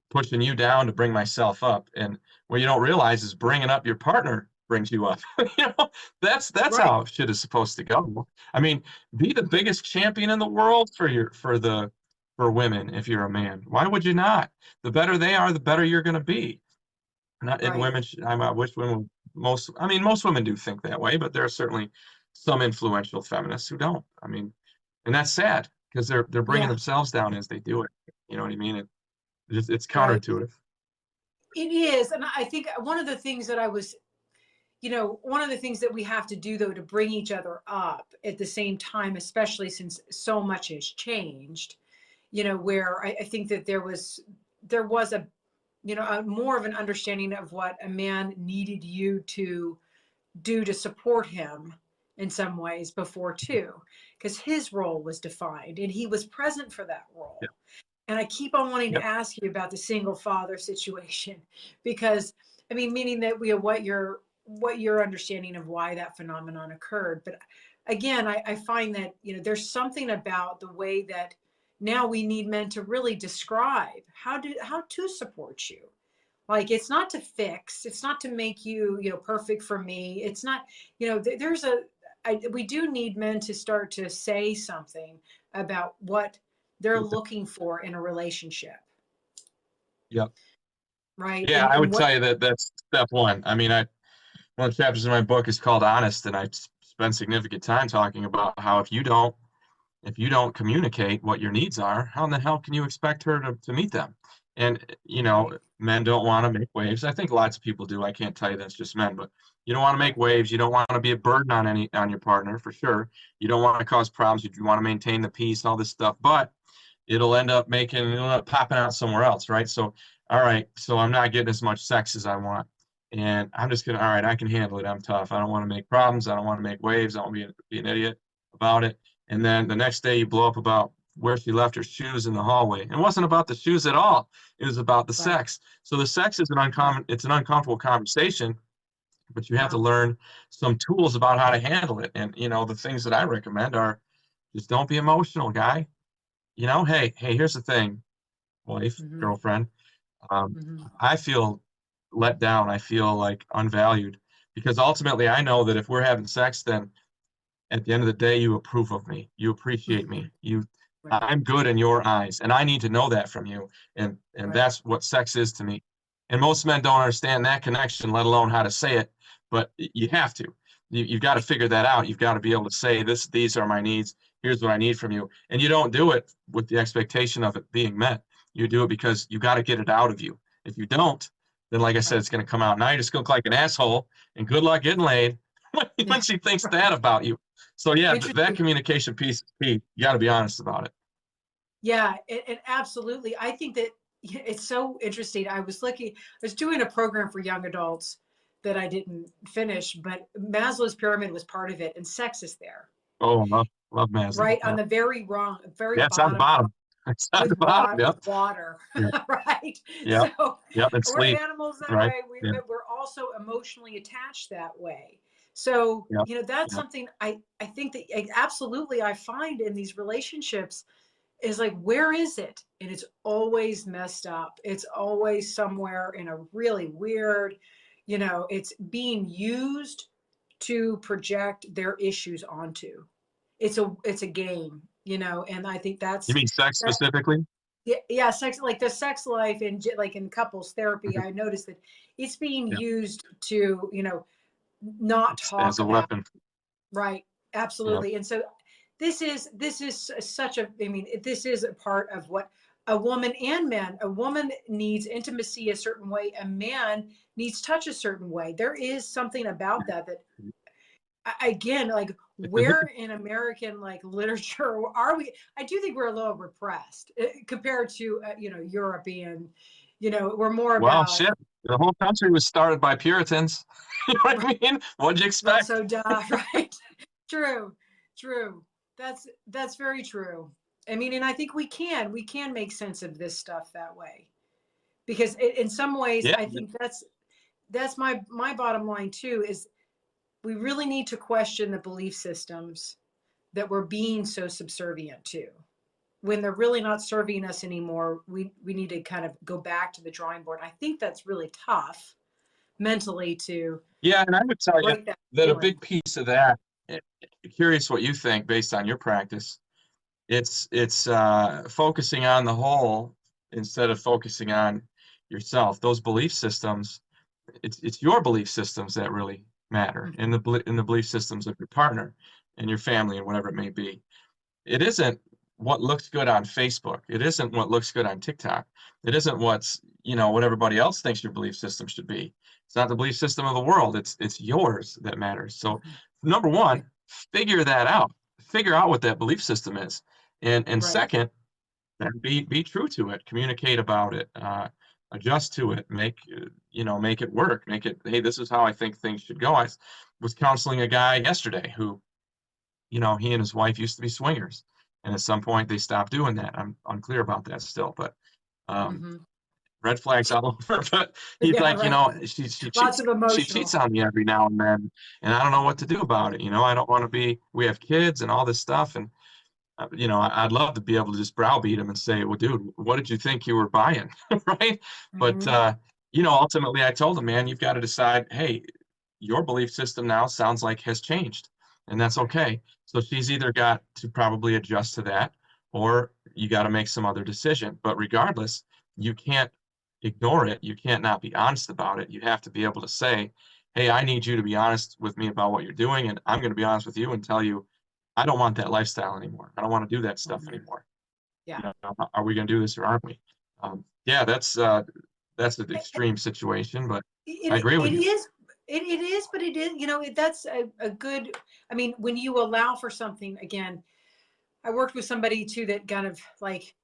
pushing you down to bring myself up. And what you don't realize is bringing up your partner brings you up. That's Right. how shit is supposed to go. I mean, be the biggest champion in the world for women if you're a man. Why would you not? The better they are, the better you're going to be. Not and Right. women. I wish women most women do think that way, but there are certainly some influential feminists who don't. I mean, and that's sad because they're bringing Yeah. themselves down as they do it. You know what I mean? It's Right. counterintuitive. It is. And I think one of the things that one of the things that we have to do, though, to bring each other up at the same time, especially since so much has changed, where I think that there was a more of an understanding of what a man needed you to do to support him in some ways before too, because his role was defined and he was present for that Yep. role. And I keep on wanting to Yep. ask you about the single father situation, because I mean, meaning that what your understanding of why that phenomenon occurred. But again, I find that there's something about the way that now we need men to really describe how to support you. Like, it's not to fix, it's not to make you perfect for me. It's not, there's we do need men to start to say something about what they're looking for in a relationship, Yep. right? Yeah, I And would what. tell you that that's step one. I mean, one of the chapters in my book is called Honest, and I spend significant time talking about how if you don't communicate what your needs are, how in the hell can you expect her to meet them? And Right. men don't want to make waves. I think lots of people do. I can't tell you that's just men, but you don't want to make Right. waves. You don't want to be a burden on your partner for sure. You don't want to cause problems. You want to maintain the peace, all this stuff. But it'll end up popping out somewhere else, right? So, all right, so I'm not getting as much sex as I want. And I'm just gonna, all right, I can handle it. I'm tough. I don't want to make problems. I don't want to make waves. I don't want to be an idiot about it. And then the next day you blow up about where she left her shoes in the hallway. It wasn't about the shoes at all. It was about the Right. sex. So the sex is Right. it's an uncomfortable conversation, but you have to Yeah. learn some tools about how to handle it. And the things that I recommend are just don't be emotional, guy. Hey, here's the thing, wife, Hmm. girlfriend. Um, Hmm. I feel let down. I feel like unvalued because ultimately I know that if we're having sex, then at the end of the day, you approve of me. You appreciate Hmm. me. Right. I'm good in your eyes, and I need to know that from you. And Right. that's what sex is to me. And most men don't understand that connection, let alone how to say it. But you have to. You've got to figure that out. You've got to be able to say this. These are my needs. Here's what I need from you. And you don't do it with the expectation of it being met. You do it because you got to get it out of you. If you don't, then like I said, Right. it's going to come out. Now you're just going to look like an asshole. And good luck getting laid Yeah. when she thinks that Right. about you. So yeah, that Interesting. communication piece is key. You got to be honest about it. Yeah, and absolutely. I think that it's so interesting. I was doing a program for young adults that I didn't finish, but Maslow's pyramid was part of it, and sex is there, Oh, love Maslow. right? On Yeah, the very yeah, it's on the bottom, bottom. It's on the bottom. with Yep, water, yep, right? yep, So yep. And we're sleep, animals that right? way, Yeah, but we're also emotionally attached that way. So, yep, that's yep. something I think that absolutely I find in these relationships is like, where is it? And it's always messed up. It's always somewhere in a really weird, it's being used to project their issues onto. It's a game, and I think You mean sex that specifically? yeah, yeah, sex, like the sex life and like in couples therapy, Mhm. I noticed that it's being Yeah, used to, not as talk a about. weapon. Right. Yep. Absolutely. And so this is such a, I mean, this is a part of what a woman and men. A woman needs intimacy a certain way. A man needs touch a certain way. There is something about that again, like where in American like literature are we? I do think we're a little repressed compared to European. We're more Well, about shit. The whole country was started by Puritans. You know what I mean? What'd you expect? also duh, right? True, true. That's very true. I mean, and I think we can make sense of this stuff that way because in some ways, Yeah. I think that's my bottom line too. Is we really need to question the belief systems that we're being so subservient to. When they're really not serving us anymore, we need to kind of go back to the drawing board. I think that's really tough mentally to Yeah, and I would tell you break that that a feeling. big piece of that, eh, curious what you think based on your practice, it's focusing on the whole instead of focusing on yourself. Those belief systems, it's your belief systems that really matter, Mhm. in the belief systems of your partner and your family and whatever it may be. It isn't what looks good on Facebook. It isn't what looks good on TikTok. It isn't what everybody else thinks your belief system should be. It's not the belief system of the world. It's yours that matters. So number Right. one, figure that out. Figure out what that belief system is. And Right. second, be true to it. Communicate about it. Adjust to it. Make it work. Make it. Hey, this is how I think things should go. I was counseling a guy yesterday who he and his wife used to be swingers, and at some point they stopped doing that. I'm unclear about that still, but um, Hmm. red flags all over. But he's Yeah. like, Right. Lots of she emotional. cheats on me every now and then, and I don't know what to do about it. I don't want to be. We have kids and all this stuff, and I'd love to be able to just browbeat him and say, well, dude, what did you think you were buying, right? But Hmm. ultimately, I told him, man, you've got to decide, hey, your belief system now sounds like has changed, and that's okay. So she's either got to probably adjust to that, or you got to make some other decision. But regardless, you can't ignore it. You can't not be honest about it. You have to be able to say, hey, I need you to be honest with me about what you're doing, and I'm going to be honest with you and tell you, I don't want that lifestyle anymore. I don't want to do that stuff Hmm. anymore. Yeah. Are we going to do this or aren't we? Yeah, that's an extreme situation, but I agree It with you. is. It is, but it is. That's a good. I mean, when you allow for something again, I worked with somebody too that kind of like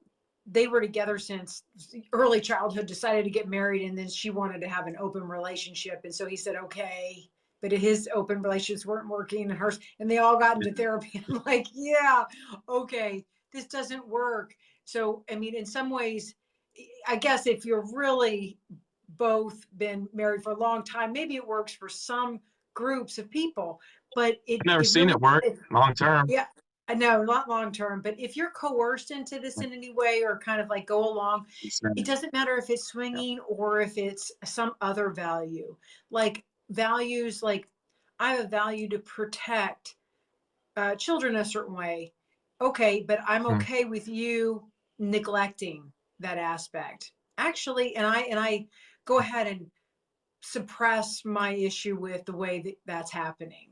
they were together since early childhood, decided to get married, and then she wanted to have an open relationship, and so he said okay, but his open relationships weren't working, and hers, and they all got into therapy. I'm like, yeah, okay, this doesn't work. So I mean, in some ways, I guess if you're really both been married for a long time, maybe it works for some groups of people, but I've never it seen really, it work long term. yeah, I know, not long term, but if you're coerced into this in any way or kind of like go along, it doesn't matter if it's swinging or if it's some other value. Like values, like I have a value to protect children a certain way. Okay, but I'm Hmm. okay with you neglecting that aspect. Actually, and I go ahead and suppress my issue with the way that that's happening.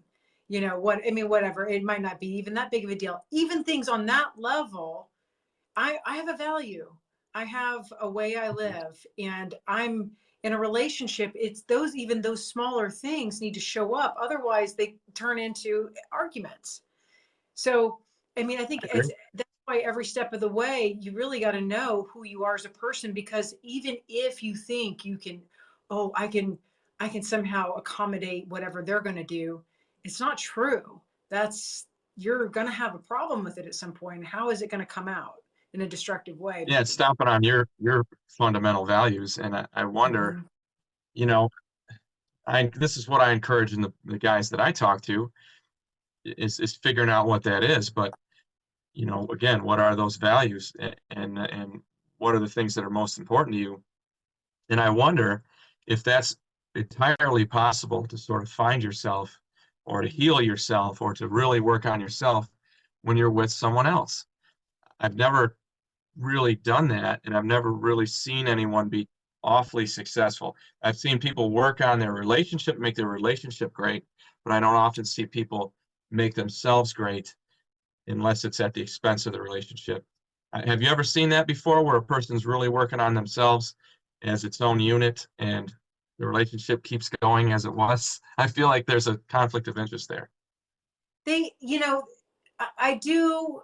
What I mean, whatever. It might not be even that big of a deal. Even things on that level, I have a value. I have a way I live, and I'm in a relationship. It's those smaller things need to show up. Otherwise, they turn into arguments. So, I mean, I think I it's agree. that's why every step of the way, you really got to know who you are as a person, because even if you think you can, oh, I can somehow accommodate whatever they're going to do, it's not true. That's You're going to have a problem with it at some point. How is it going to come out in a destructive way, Yeah, it's maybe? stomping on your fundamental values, and I wonder, Hmm. you know, I this is what I encourage in the guys that I talk to is figuring out what that is. But again, what are those values, and what are the things that are most important to you? And I wonder if that's entirely possible to sort of find yourself or to heal yourself or to really work on yourself when you're with someone else. I've never really done that, and I've never really seen anyone be awfully successful. I've seen people work on their relationship, make their relationship great, but I don't often see people make themselves great unless it's at the expense of the relationship. Have you ever seen that before, where a person's really working on themselves as its own unit and the relationship keeps going as it was? I feel like there's a conflict of interest there. They, I do.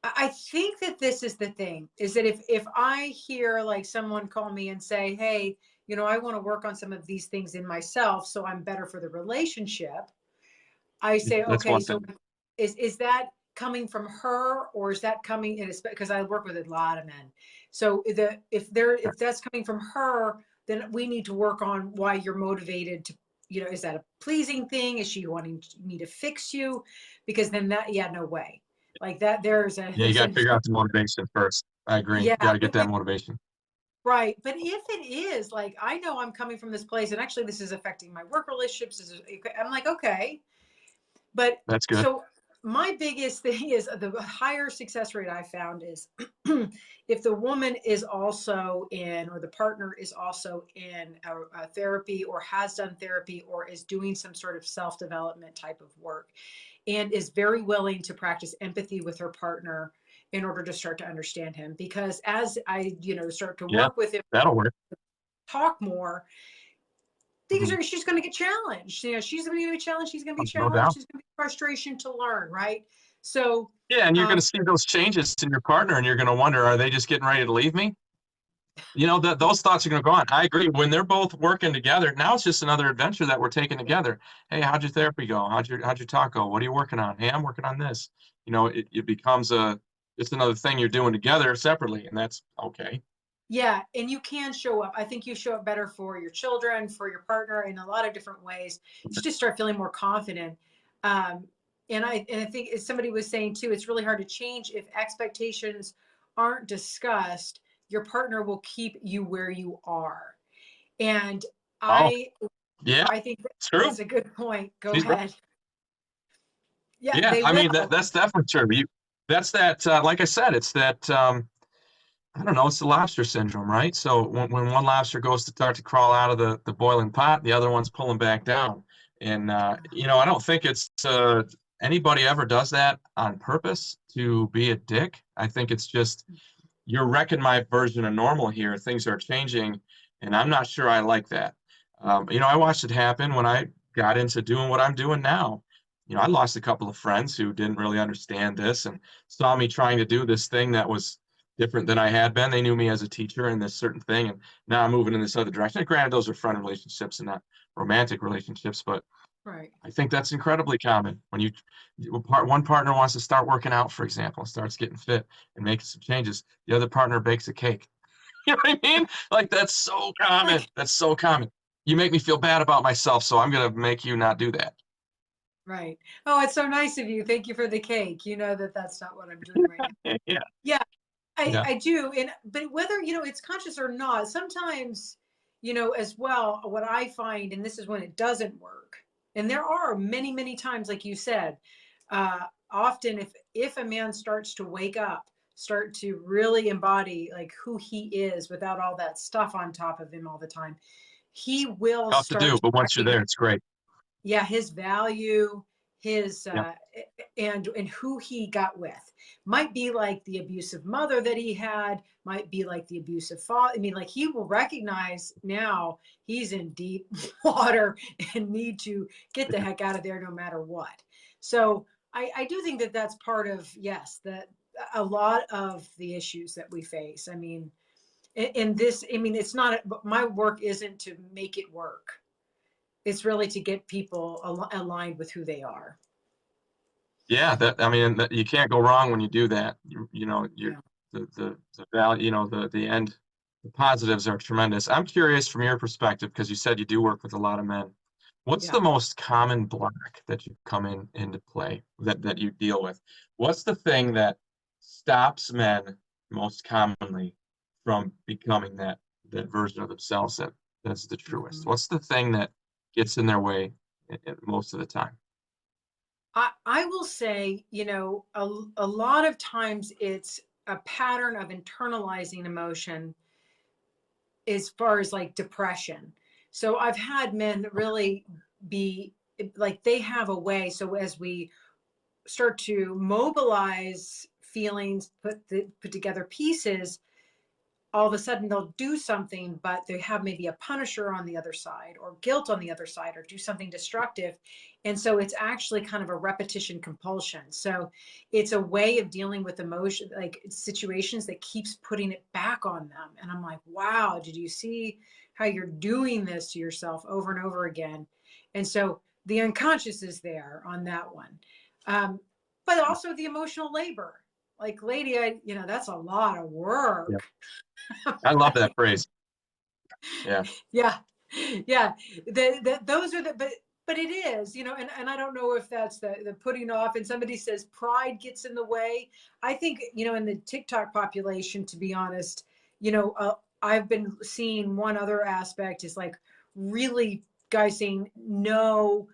I think that this is the thing, is that if I hear like someone call me and say, hey, I want to work on some of these things in myself so I'm better for the relationship, I say, That's okay, one so thing. is that coming from her, or is that coming in, because I work with a lot of men. So if that's coming from her, then we need to work on why you're motivated to, is that a pleasing thing? Is she wanting me to fix you? Because then that, yeah, no way. Like that, Yeah, you got to figure out the motivation first. I agree. yeah, You got to get that motivation. right. But if it is like, I know I'm coming from this place and actually this is affecting my work relationships, I'm like, okay. But That's good. so my biggest thing is the higher success rate I found is if the woman is also in, or the partner is also in a therapy, or has done therapy, or is doing some sort of self-development type of work, and is very willing to practice empathy with her partner in order to start to understand him. Because as I, start to Yeah, work with him, that'll work. talk more, Mhm. she's going to get challenged. She's going to be challenged. She's going to be No challenged. doubt. There's going to be frustration to learn, right? So, Yeah, and you're going um, to see those changes in your partner, and you're going to wonder, are they just getting ready to leave me? Those thoughts are going to go on. I agree. When they're both working together, now it's just another adventure that we're taking together. Hey, how'd your therapy go? How'd your talk go? What are you working on? Hey, I'm working on this. It becomes just another thing you're doing together separately, and that's okay. yeah, and you can show up. I think you show up better for your children, for your partner, in a lot of different ways. You just start feeling more confident. Um, and I think, as somebody was saying too, it's really hard to change if expectations aren't discussed. Your partner will keep you where you are. And Oh, I yeah, I think true. that's a good point. Go She's right. ahead. Yeah, Yeah, they I mean will. that's definitely true. That's that. Like I said, it's that. I don't know. It's the lobster syndrome, right? So when one lobster goes to start to crawl out of the boiling pot, the other one's pulling back down. And I don't think it's anybody ever does that on purpose to be a dick. I think it's just you're wrecking my version of normal here. Things are changing, and I'm not sure I like that. I watched it happen when I got into doing what I'm doing now. I lost a couple of friends who didn't really understand this and saw me trying to do this thing that was different than I had been. They knew me as a teacher in this certain thing, and now I'm moving in this other direction. And granted, those are friend relationships and not romantic relationships, but Right. I think that's incredibly common when one partner wants to start working out, for example, starts getting fit and making some changes. The other partner bakes a cake. You know what I mean? Like that's so common. Like, That's so common. You make me feel bad about myself, so I'm gonna make you not do that. right. Oh, it's so nice of you. Thank you for the cake. You know that that's not what I'm doing right now. Yeah, Yeah, yeah. I do. And but whether, it's conscious or not, sometimes, as well, what I find, and this is when it doesn't work, and there are many, many times, like you said, often if a man starts to wake up, start to really embody like who he is without all that stuff on top of him all the time, he will Tough to start do, to but once you're there, recognize, it's great. yeah, his value, his Yeah. and who he got with. Might be like the abusive mother that he had, might be like the abusive father. I mean, like, he will recognize now he's in deep water and need to get the heck out of there no matter what. So I do think that that's part of, yes, that a lot of the issues that we face. I mean, in this, I mean, it's not, my work isn't to make it work. It's really to get people aligned with who they are. Yeah, I mean you can't go wrong when you do that. You're Yeah. the value, the end, the positives are tremendous. I'm curious from your perspective because you said you do work with a lot of men. What's Yeah. the most common block that you come into play that you deal with? What's the thing that stops men most commonly from becoming that version of themselves that's the truest? Mhm. What's the thing that gets in their way most of the time? I will say, a lot of times it's a pattern of internalizing emotion as far as like depression. So I've had men really be like, they have a way. So as we start to mobilize feelings, put together pieces, all of a sudden they'll do something, but they have maybe a punisher on the other side or guilt on the other side or do something destructive. And so it's actually kind of a repetition compulsion. So it's a way of dealing with emotion, like situations that keeps putting it back on them. And I'm like, wow, did you see how you're doing this to yourself over and over again? And so the unconscious is there on that one. But also the emotional labor. Like, lady, that's a lot of Yeah. work. I love that phrase. Yeah. Yeah. Yeah. Those are but it is, and I don't know if that's the putting off, and somebody says pride gets in the way. I think, in the TikTok population, to be honest, I've been seeing one other aspect is like really guys saying, no,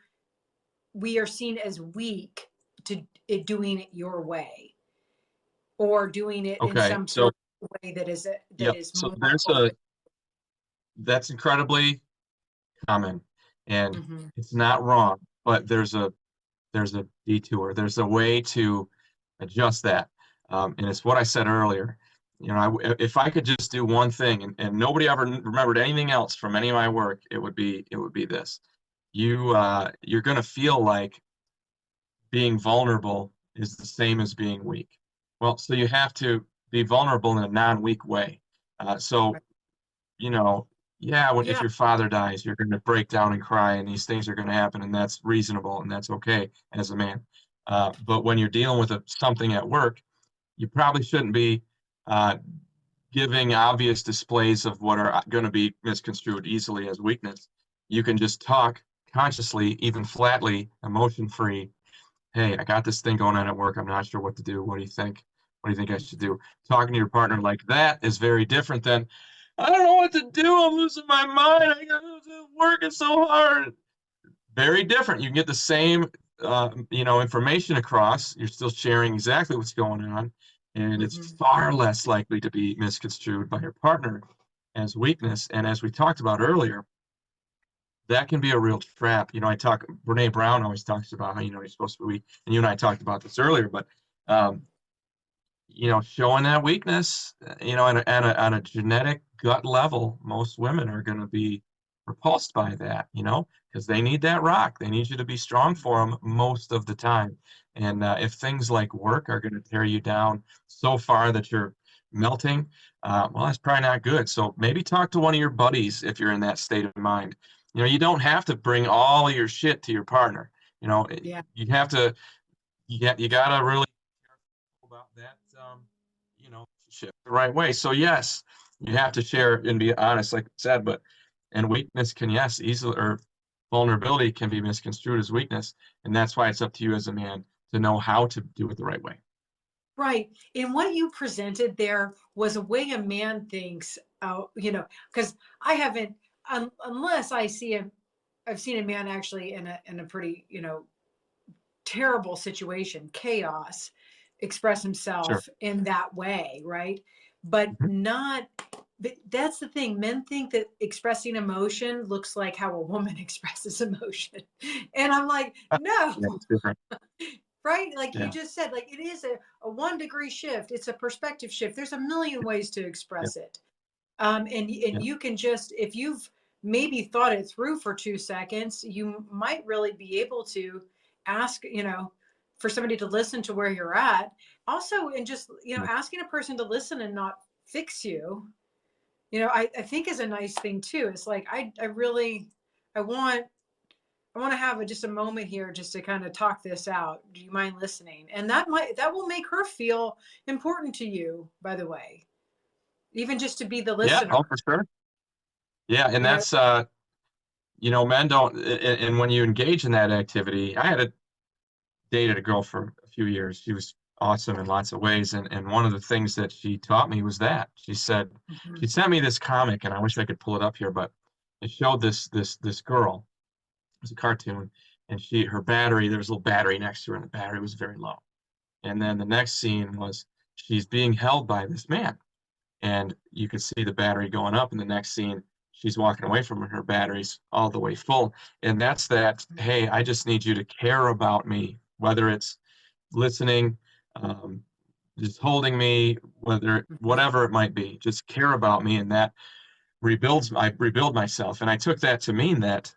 we are seen as weak to it doing it your way or doing it in Okay. some So, sort of way that is yep. So more that's incredibly common, and Mhm. it's not wrong, but there's a detour. There's a way to adjust that. And it's what I said earlier. If I could just do one thing, and nobody ever remembered anything else from any of my work, it would be this. You're going to feel like being vulnerable is the same as being weak. Well, so you have to be vulnerable in a non-weak way. So, you know, yeah, if Yeah. your father dies, you're going to break down and cry, and these things are going to happen, and that's reasonable, and that's okay as a man. But when you're dealing with something at work, you probably shouldn't be uh, giving obvious displays of what are going to be misconstrued easily as weakness. You can just talk consciously, even flatly, emotion-free. Hey, I got this thing going on at work. I'm not sure what to do. What do you think? What do you think I should do? Talking to your partner like that is very different than, I don't know what to do. I'm losing my mind. I got working so hard. Very different. You can get the same, information across. You're still sharing exactly what's going on, and it's Mhm. far less likely to be misconstrued by your partner as weakness. And as we talked about earlier, that can be a real trap. Brene Brown always talks about how, you're supposed to be weak. And you and I talked about this earlier, but, um, showing that weakness, on a genetic gut level, most women are going to be repulsed by that, because they need that rock. They need you to be strong for them most of the time. And if things like work are going to tear you down so far that you're melting, well, that's probably not good. So maybe talk to one of your buddies if you're in that state of mind. You don't have to bring all of your shit to your partner. Yeah. You have to, you gotta really about that, shift the right way. So yes, you have to share and be honest, like I said, and weakness can, yes, easily, or vulnerability can be misconstrued as weakness. And that's why it's up to you as a man to know how to do it the right way. Right. And what you presented there was a way a man thinks, because I haven't, unless I've seen a man actually in a pretty, terrible situation, chaos, express Sure. himself in that way, right? But Mhm. not, but that's the thing. Men think that expressing emotion looks like how a woman expresses emotion. And I'm like, no, Yeah, it's different. right? Like you Yeah. just said, like it is a 1 degree shift. It's a perspective shift. There's a million ways to Yeah. express it. And Yeah. you can just, if you've maybe thought it through for 2 seconds, you might really be able to ask, for somebody to listen to where you're at. Also, and just, Yeah. asking a person to listen and not fix you, I think is a nice thing too. It's like, I really, I want, I want to have just a moment here just to kind of talk this out. Do you mind listening? And that will make her feel important to you, by the way, even just to be the Yeah. listener, Oh, for sure. Yeah. And you know? that's, men don't, and when you engage in that activity, I had dated a girl for a few years. She was awesome in lots of ways. And one of the things that she taught me was that Mhm. she sent me this comic, and I wish I could pull it up here, but it showed this girl. It was a cartoon, and her battery, there was a little battery next to her, and the battery was very low. And then the next scene was she's being held by this man, and you could see the battery going up. In the next scene, she's walking away from her battery's all the way full. And that's that, hey, I just need you to care about me, whether it's listening, um, just holding me, whatever it might be, just care about me, and that I rebuild myself. And I took that to mean that,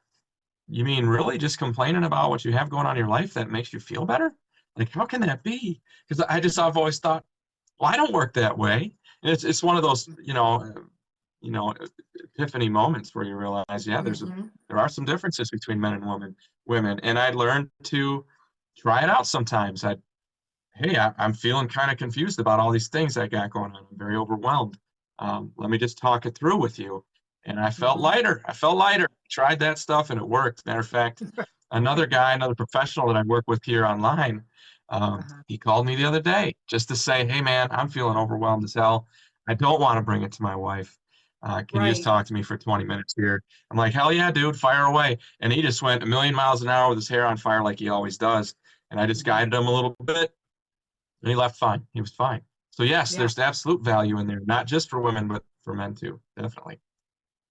you mean really just complaining about what you have going on in your life that makes you feel better? Like, how can that be? Because I've always thought, well, I don't work that way. And it's one of those, epiphany moments where you realize, yeah, Mm-hmm. there are some differences between men and women. And I learned to try it out sometimes. Hey, I'm feeling kind of confused about all these things I got going on. I'm very overwhelmed. Let me just talk it through with you. And I felt Mm-hmm. lighter. I felt lighter. Tried that stuff and it worked. Matter of fact, another professional that I work with here online, Uh-huh. he called me the other day just to say, hey, man, I'm feeling overwhelmed as hell. I don't want to bring it to my wife. Can you just Right. talk to me for 20 minutes here? I'm like, hell yeah, dude, fire away. And he just went a million miles an hour with his hair on fire like he always does. And I just Mm-hmm. guided him a little bit and he left fine. He was fine. So yes, Yeah. there's absolute value in there, not just for women, but for men too. Definitely.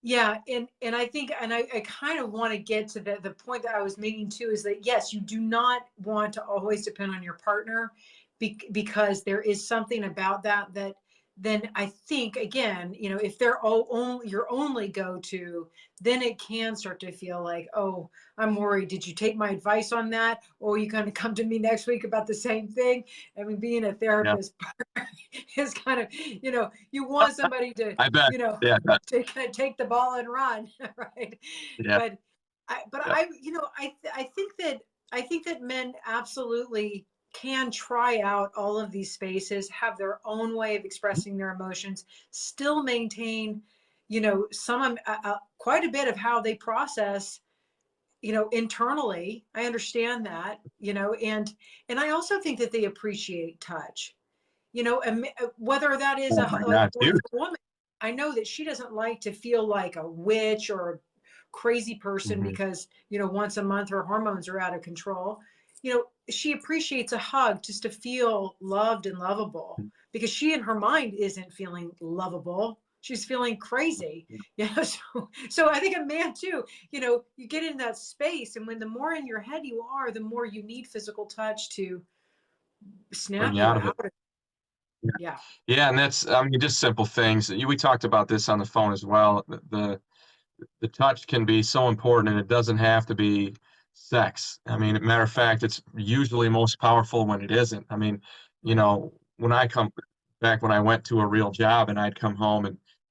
Yeah, and I think, and I kind of want to get to the point that I was making too, is that yes, you do not want to always depend on your partner, because there is something about that then I think, again, if they're all only your only go-to, then it can start to feel like, oh, I'm worried. Did you take my advice on that? Or you kind of come to me next week about the same thing? I mean, being a Yeah. therapist is kind of, you want somebody to, I bet. you know, Yeah. to kind of take the ball and run, right? Yeah. But but Yeah. I think that men absolutely can try out all of these spaces, have their own way of expressing their emotions, still maintain, some quite a bit of how they process, internally. I understand that, and I also think that they appreciate touch, whether that is Oh my like God, with dude. a woman. I know that she doesn't like to feel like a witch or a crazy person Hmm. because, once a month her hormones are out of control. She appreciates a hug just to feel loved and lovable, because she in her mind isn't feeling lovable. She's feeling crazy. So I think a man too, you get in that space, and when the more in your head you are, the more you need physical touch to Bring snap you you out of it. out of it. Yeah. Yeah. Yeah, and that's, I mean, just simple things. We talked about this on the phone as well. The touch can be so important, and it doesn't have to be sex. I mean, matter of fact, it's usually most powerful when it isn't. I mean, Right. when I come back, when I went to a real job and I'd come home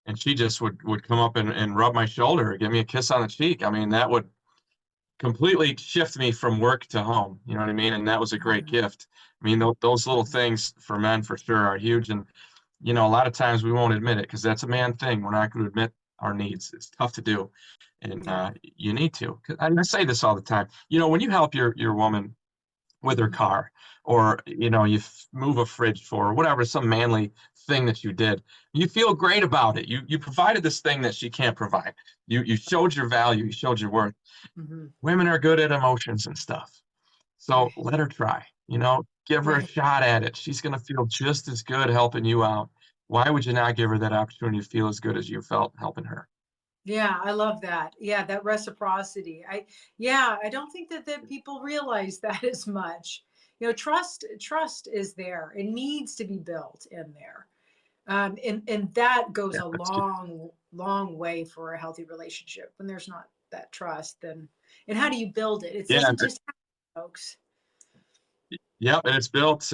and she just would come up and rub my shoulder, give me a kiss on the cheek. I mean, that would completely shift me from work to home. You know what I mean? And that was a great Mhm. gift. I mean, those little Mhm. things for men for sure are huge. And, a lot of times we won't admit it because that's a man thing. We're not going to admit our needs. It's tough to do. And Yeah. you need to. 'Cause I say this all the time. When you help your woman with her Mhm. car, or you move a fridge for her, whatever, some manly thing that you did, you feel great about it. You provided this thing that she can't provide. You showed your value. You showed your worth. Mhm. Women are good at emotions and stuff. So Right. let her try, give her a Right. shot at it. She's going to feel just as good helping you out. Why would you not give her that opportunity to feel as good as you felt helping her? Yeah, I love that. Yeah, that reciprocity. Yeah, I don't think that people realize that as much. Trust is there. It needs to be built in there. And that goes Yeah, a that's just, long, long way for a healthy relationship. When there's not that trust, then, and how do you build it? It yeah, doesn't just happen, folks. yep, and it's built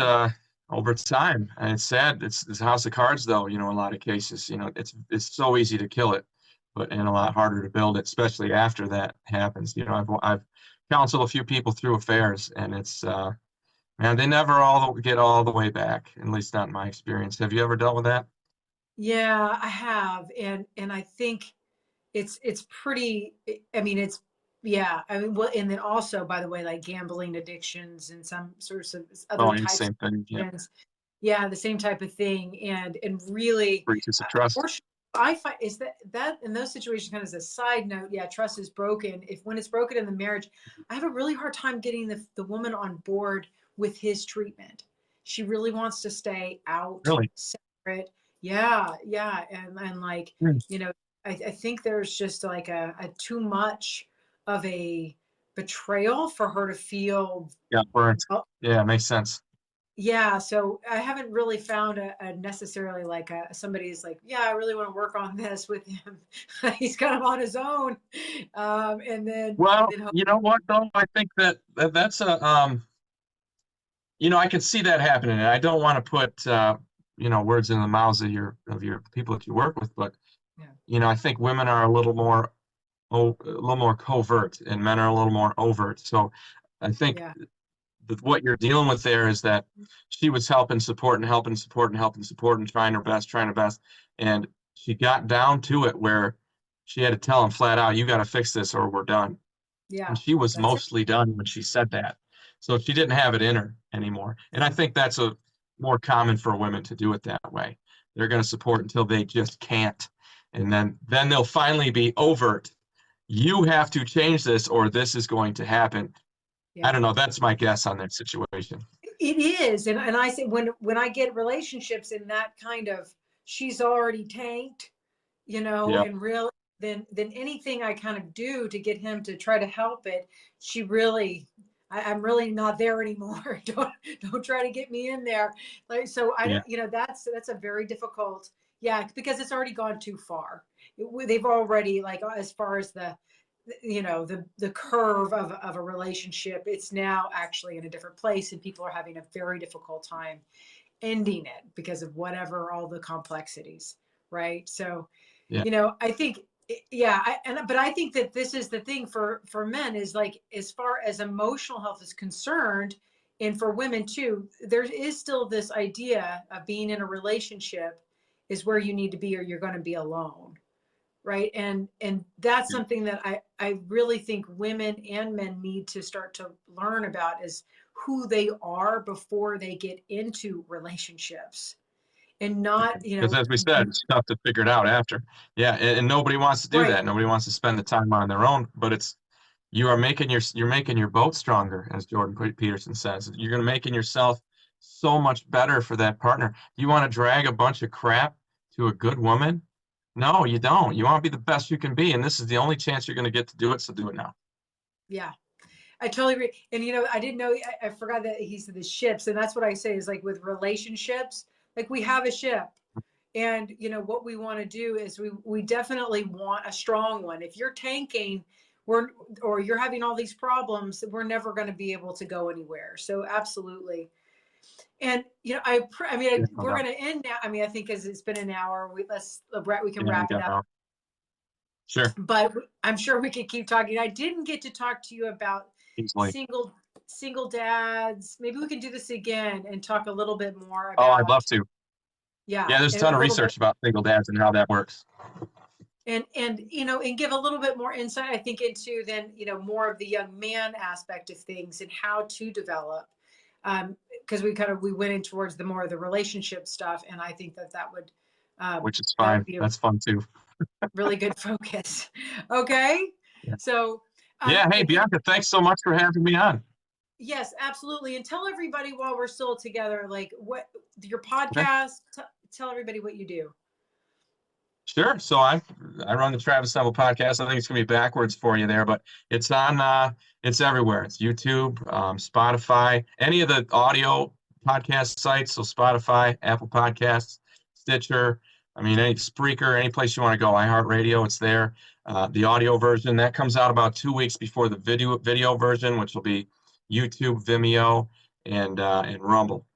over time. And it's sad. It's a house of cards, though. In a lot of cases, it's so easy to kill it, but and a lot harder to build it, especially after that happens. I've counseled a few people through affairs, and it's man, they never get all the way back. At least not in my experience. Have you ever dealt with that? Yeah, I have, and I think it's pretty. I mean, it's yeah. I mean, well, and then also, by the way, like gambling addictions and some sorts of other Oh, and types same of thing. Yeah, addictions. Yeah, the same type of thing, and really, breaches of trust. unfortunately, I find is that in those situations, kind of as a side note, yeah, trust is broken. If when it's broken in the marriage, I have a really hard time getting the woman on board with his treatment. She really wants to stay out, Really? separate. Yeah, yeah, and like, Hmm. you know, I think there's just like a too much of a betrayal for her to feel. Yeah, burnt. Yeah, makes sense. Yeah, so I haven't really found a necessarily like somebody's like, yeah, I really want to work on this with him. He's kind of on his own, and Well, then you know what though? I think that's a I can see that happening, and I don't want to put words in the mouths of your people that you work with, but yeah, I think women are a little more covert, and men are a little more overt. So I think yeah, that what you're dealing with there is that she was helping support and helping support and helping support and trying her best, and she got down to it where she had to tell him flat out, "You got to fix this, or we're done." yeah. And she was That's it. mostly done when she said that. So she didn't have it in her anymore. And I think that's a more common for women to do it that way. They're going to support until they just can't. And then they'll finally be overt. You have to change this or this is going to happen. I Yeah. don't know. That's my guess on that situation. It is, and I say when I get relationships in that kind of she's already tanked, Yeah. and really then anything I kind of do to get him to try to help it, she really I'm really not there anymore. Don't try to get me in there. Like so I Yeah. don't that's a very difficult yeah because it's already gone too far. They've already like as far as the curve of a relationship, it's now actually in a different place and people are having a very difficult time ending it because of whatever all the complexities, right? So Yeah. I think yeah but I think that this is the thing for men is like as far as emotional health is concerned, and for women too, there is still this idea of being in a relationship is where you need to be or you're going to be alone, right? And that's something that I really think women and men need to start to learn about is who they are before they get into relationships, and not Because as we said, it's tough to figure it out after. Yeah. And nobody wants to do right. that. Nobody wants to spend the time on their own, but you're making your boat stronger, as Jordan Peterson says. You're going to making yourself so much better for that partner. You want to drag a bunch of crap to a good woman? No, you don't. You want to be the best you can be, and this is the only chance you're going to get to do it. So do it now. Yeah, I totally agree. And I didn't know, I forgot that he said the ships, and that's what I say is like with relationships, like we have a ship, and what we want to do is we definitely want a strong one. If you're tanking, or you're having all these problems, we're never going to be able to go anywhere. So absolutely. And Yeah, no we're doubt. going to end now. I mean, I think as it's been an hour, we can Yeah, we wrap it got up. off. Sure, But I'm sure we could keep talking. I didn't get to talk to you about easily. single dads. Maybe we can do this again and talk a little bit more Oh, I'd love about to. yeah, Yeah, there's a and ton a of little bit research about single dads and how that works. and give a little bit more insight, I think, into then more of the young man aspect of things and how to develop. Because we went in towards the more of the relationship stuff, and I think Which is that would fine. be a That's fun too. really good focus. Okay, Yeah. so Yeah. Hey, again, Bianca, thanks so much for having me on. yes, absolutely. And tell everybody while we're still together, like what your Okay. podcast, tell everybody what you do. Sure. So I run the Travis Neville podcast. I think it's gonna be backwards for you there, but it's everywhere. It's YouTube, Spotify, any of the audio podcast sites. So Spotify, Apple Podcasts, Stitcher. I mean, any Spreaker, any place you want to go. iHeartRadio, it's there. The audio version that comes out about 2 weeks before the video version, which will be YouTube, Vimeo, and Rumble.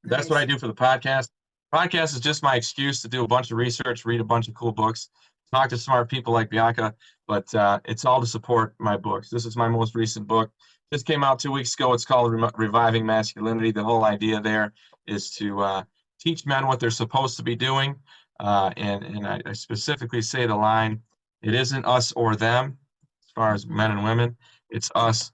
That's what I Nice. do for the podcast. Podcast is just my excuse to do a bunch of research, read a bunch of cool books, talk to smart people like Bianca, but it's all to support my books. This is my most recent book. Just came out 2 weeks ago. It's called Reviving Masculinity. The whole idea there is to teach men what they're supposed to be doing. And I specifically say the line, it isn't us or them, as far as Mhm. men and women, it's us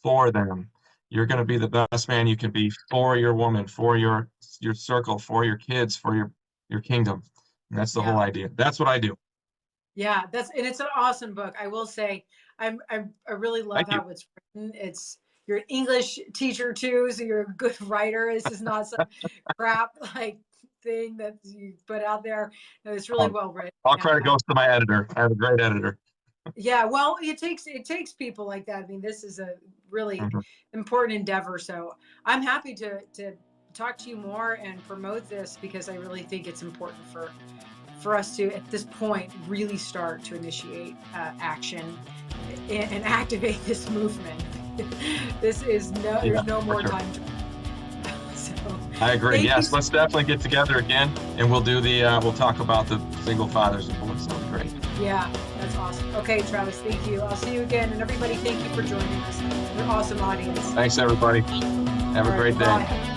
for them. You're going to be the best man you can be for your woman, for your circle, for your kids, for your kingdom. And that's the whole Yeah. idea. That's what I do. Yeah. And it's an awesome book. I will say, I really love Thank you. how it's written. You're an English teacher too, so you're a good writer. This is not some crap like thing that you put out there. No, it's really Um, well written. all And credit goes to my editor. I have a great editor. yeah, well, it takes people like that. I mean, this is a really Mhm. important endeavor. So I'm happy to talk to you more and promote this, because I really think it's important for us to, at this point, really start to initiate action and activate this movement. This is there's no more time to. So, I agree. Yes, you. let's definitely get together again, and we'll do we'll talk about the single fathers and boys. That'll be great. Yeah, that's awesome. Okay, Travis, thank you. I'll see you again. And everybody, thank you for joining us. You're an awesome audience. Thanks, everybody. Have a great day. Bye.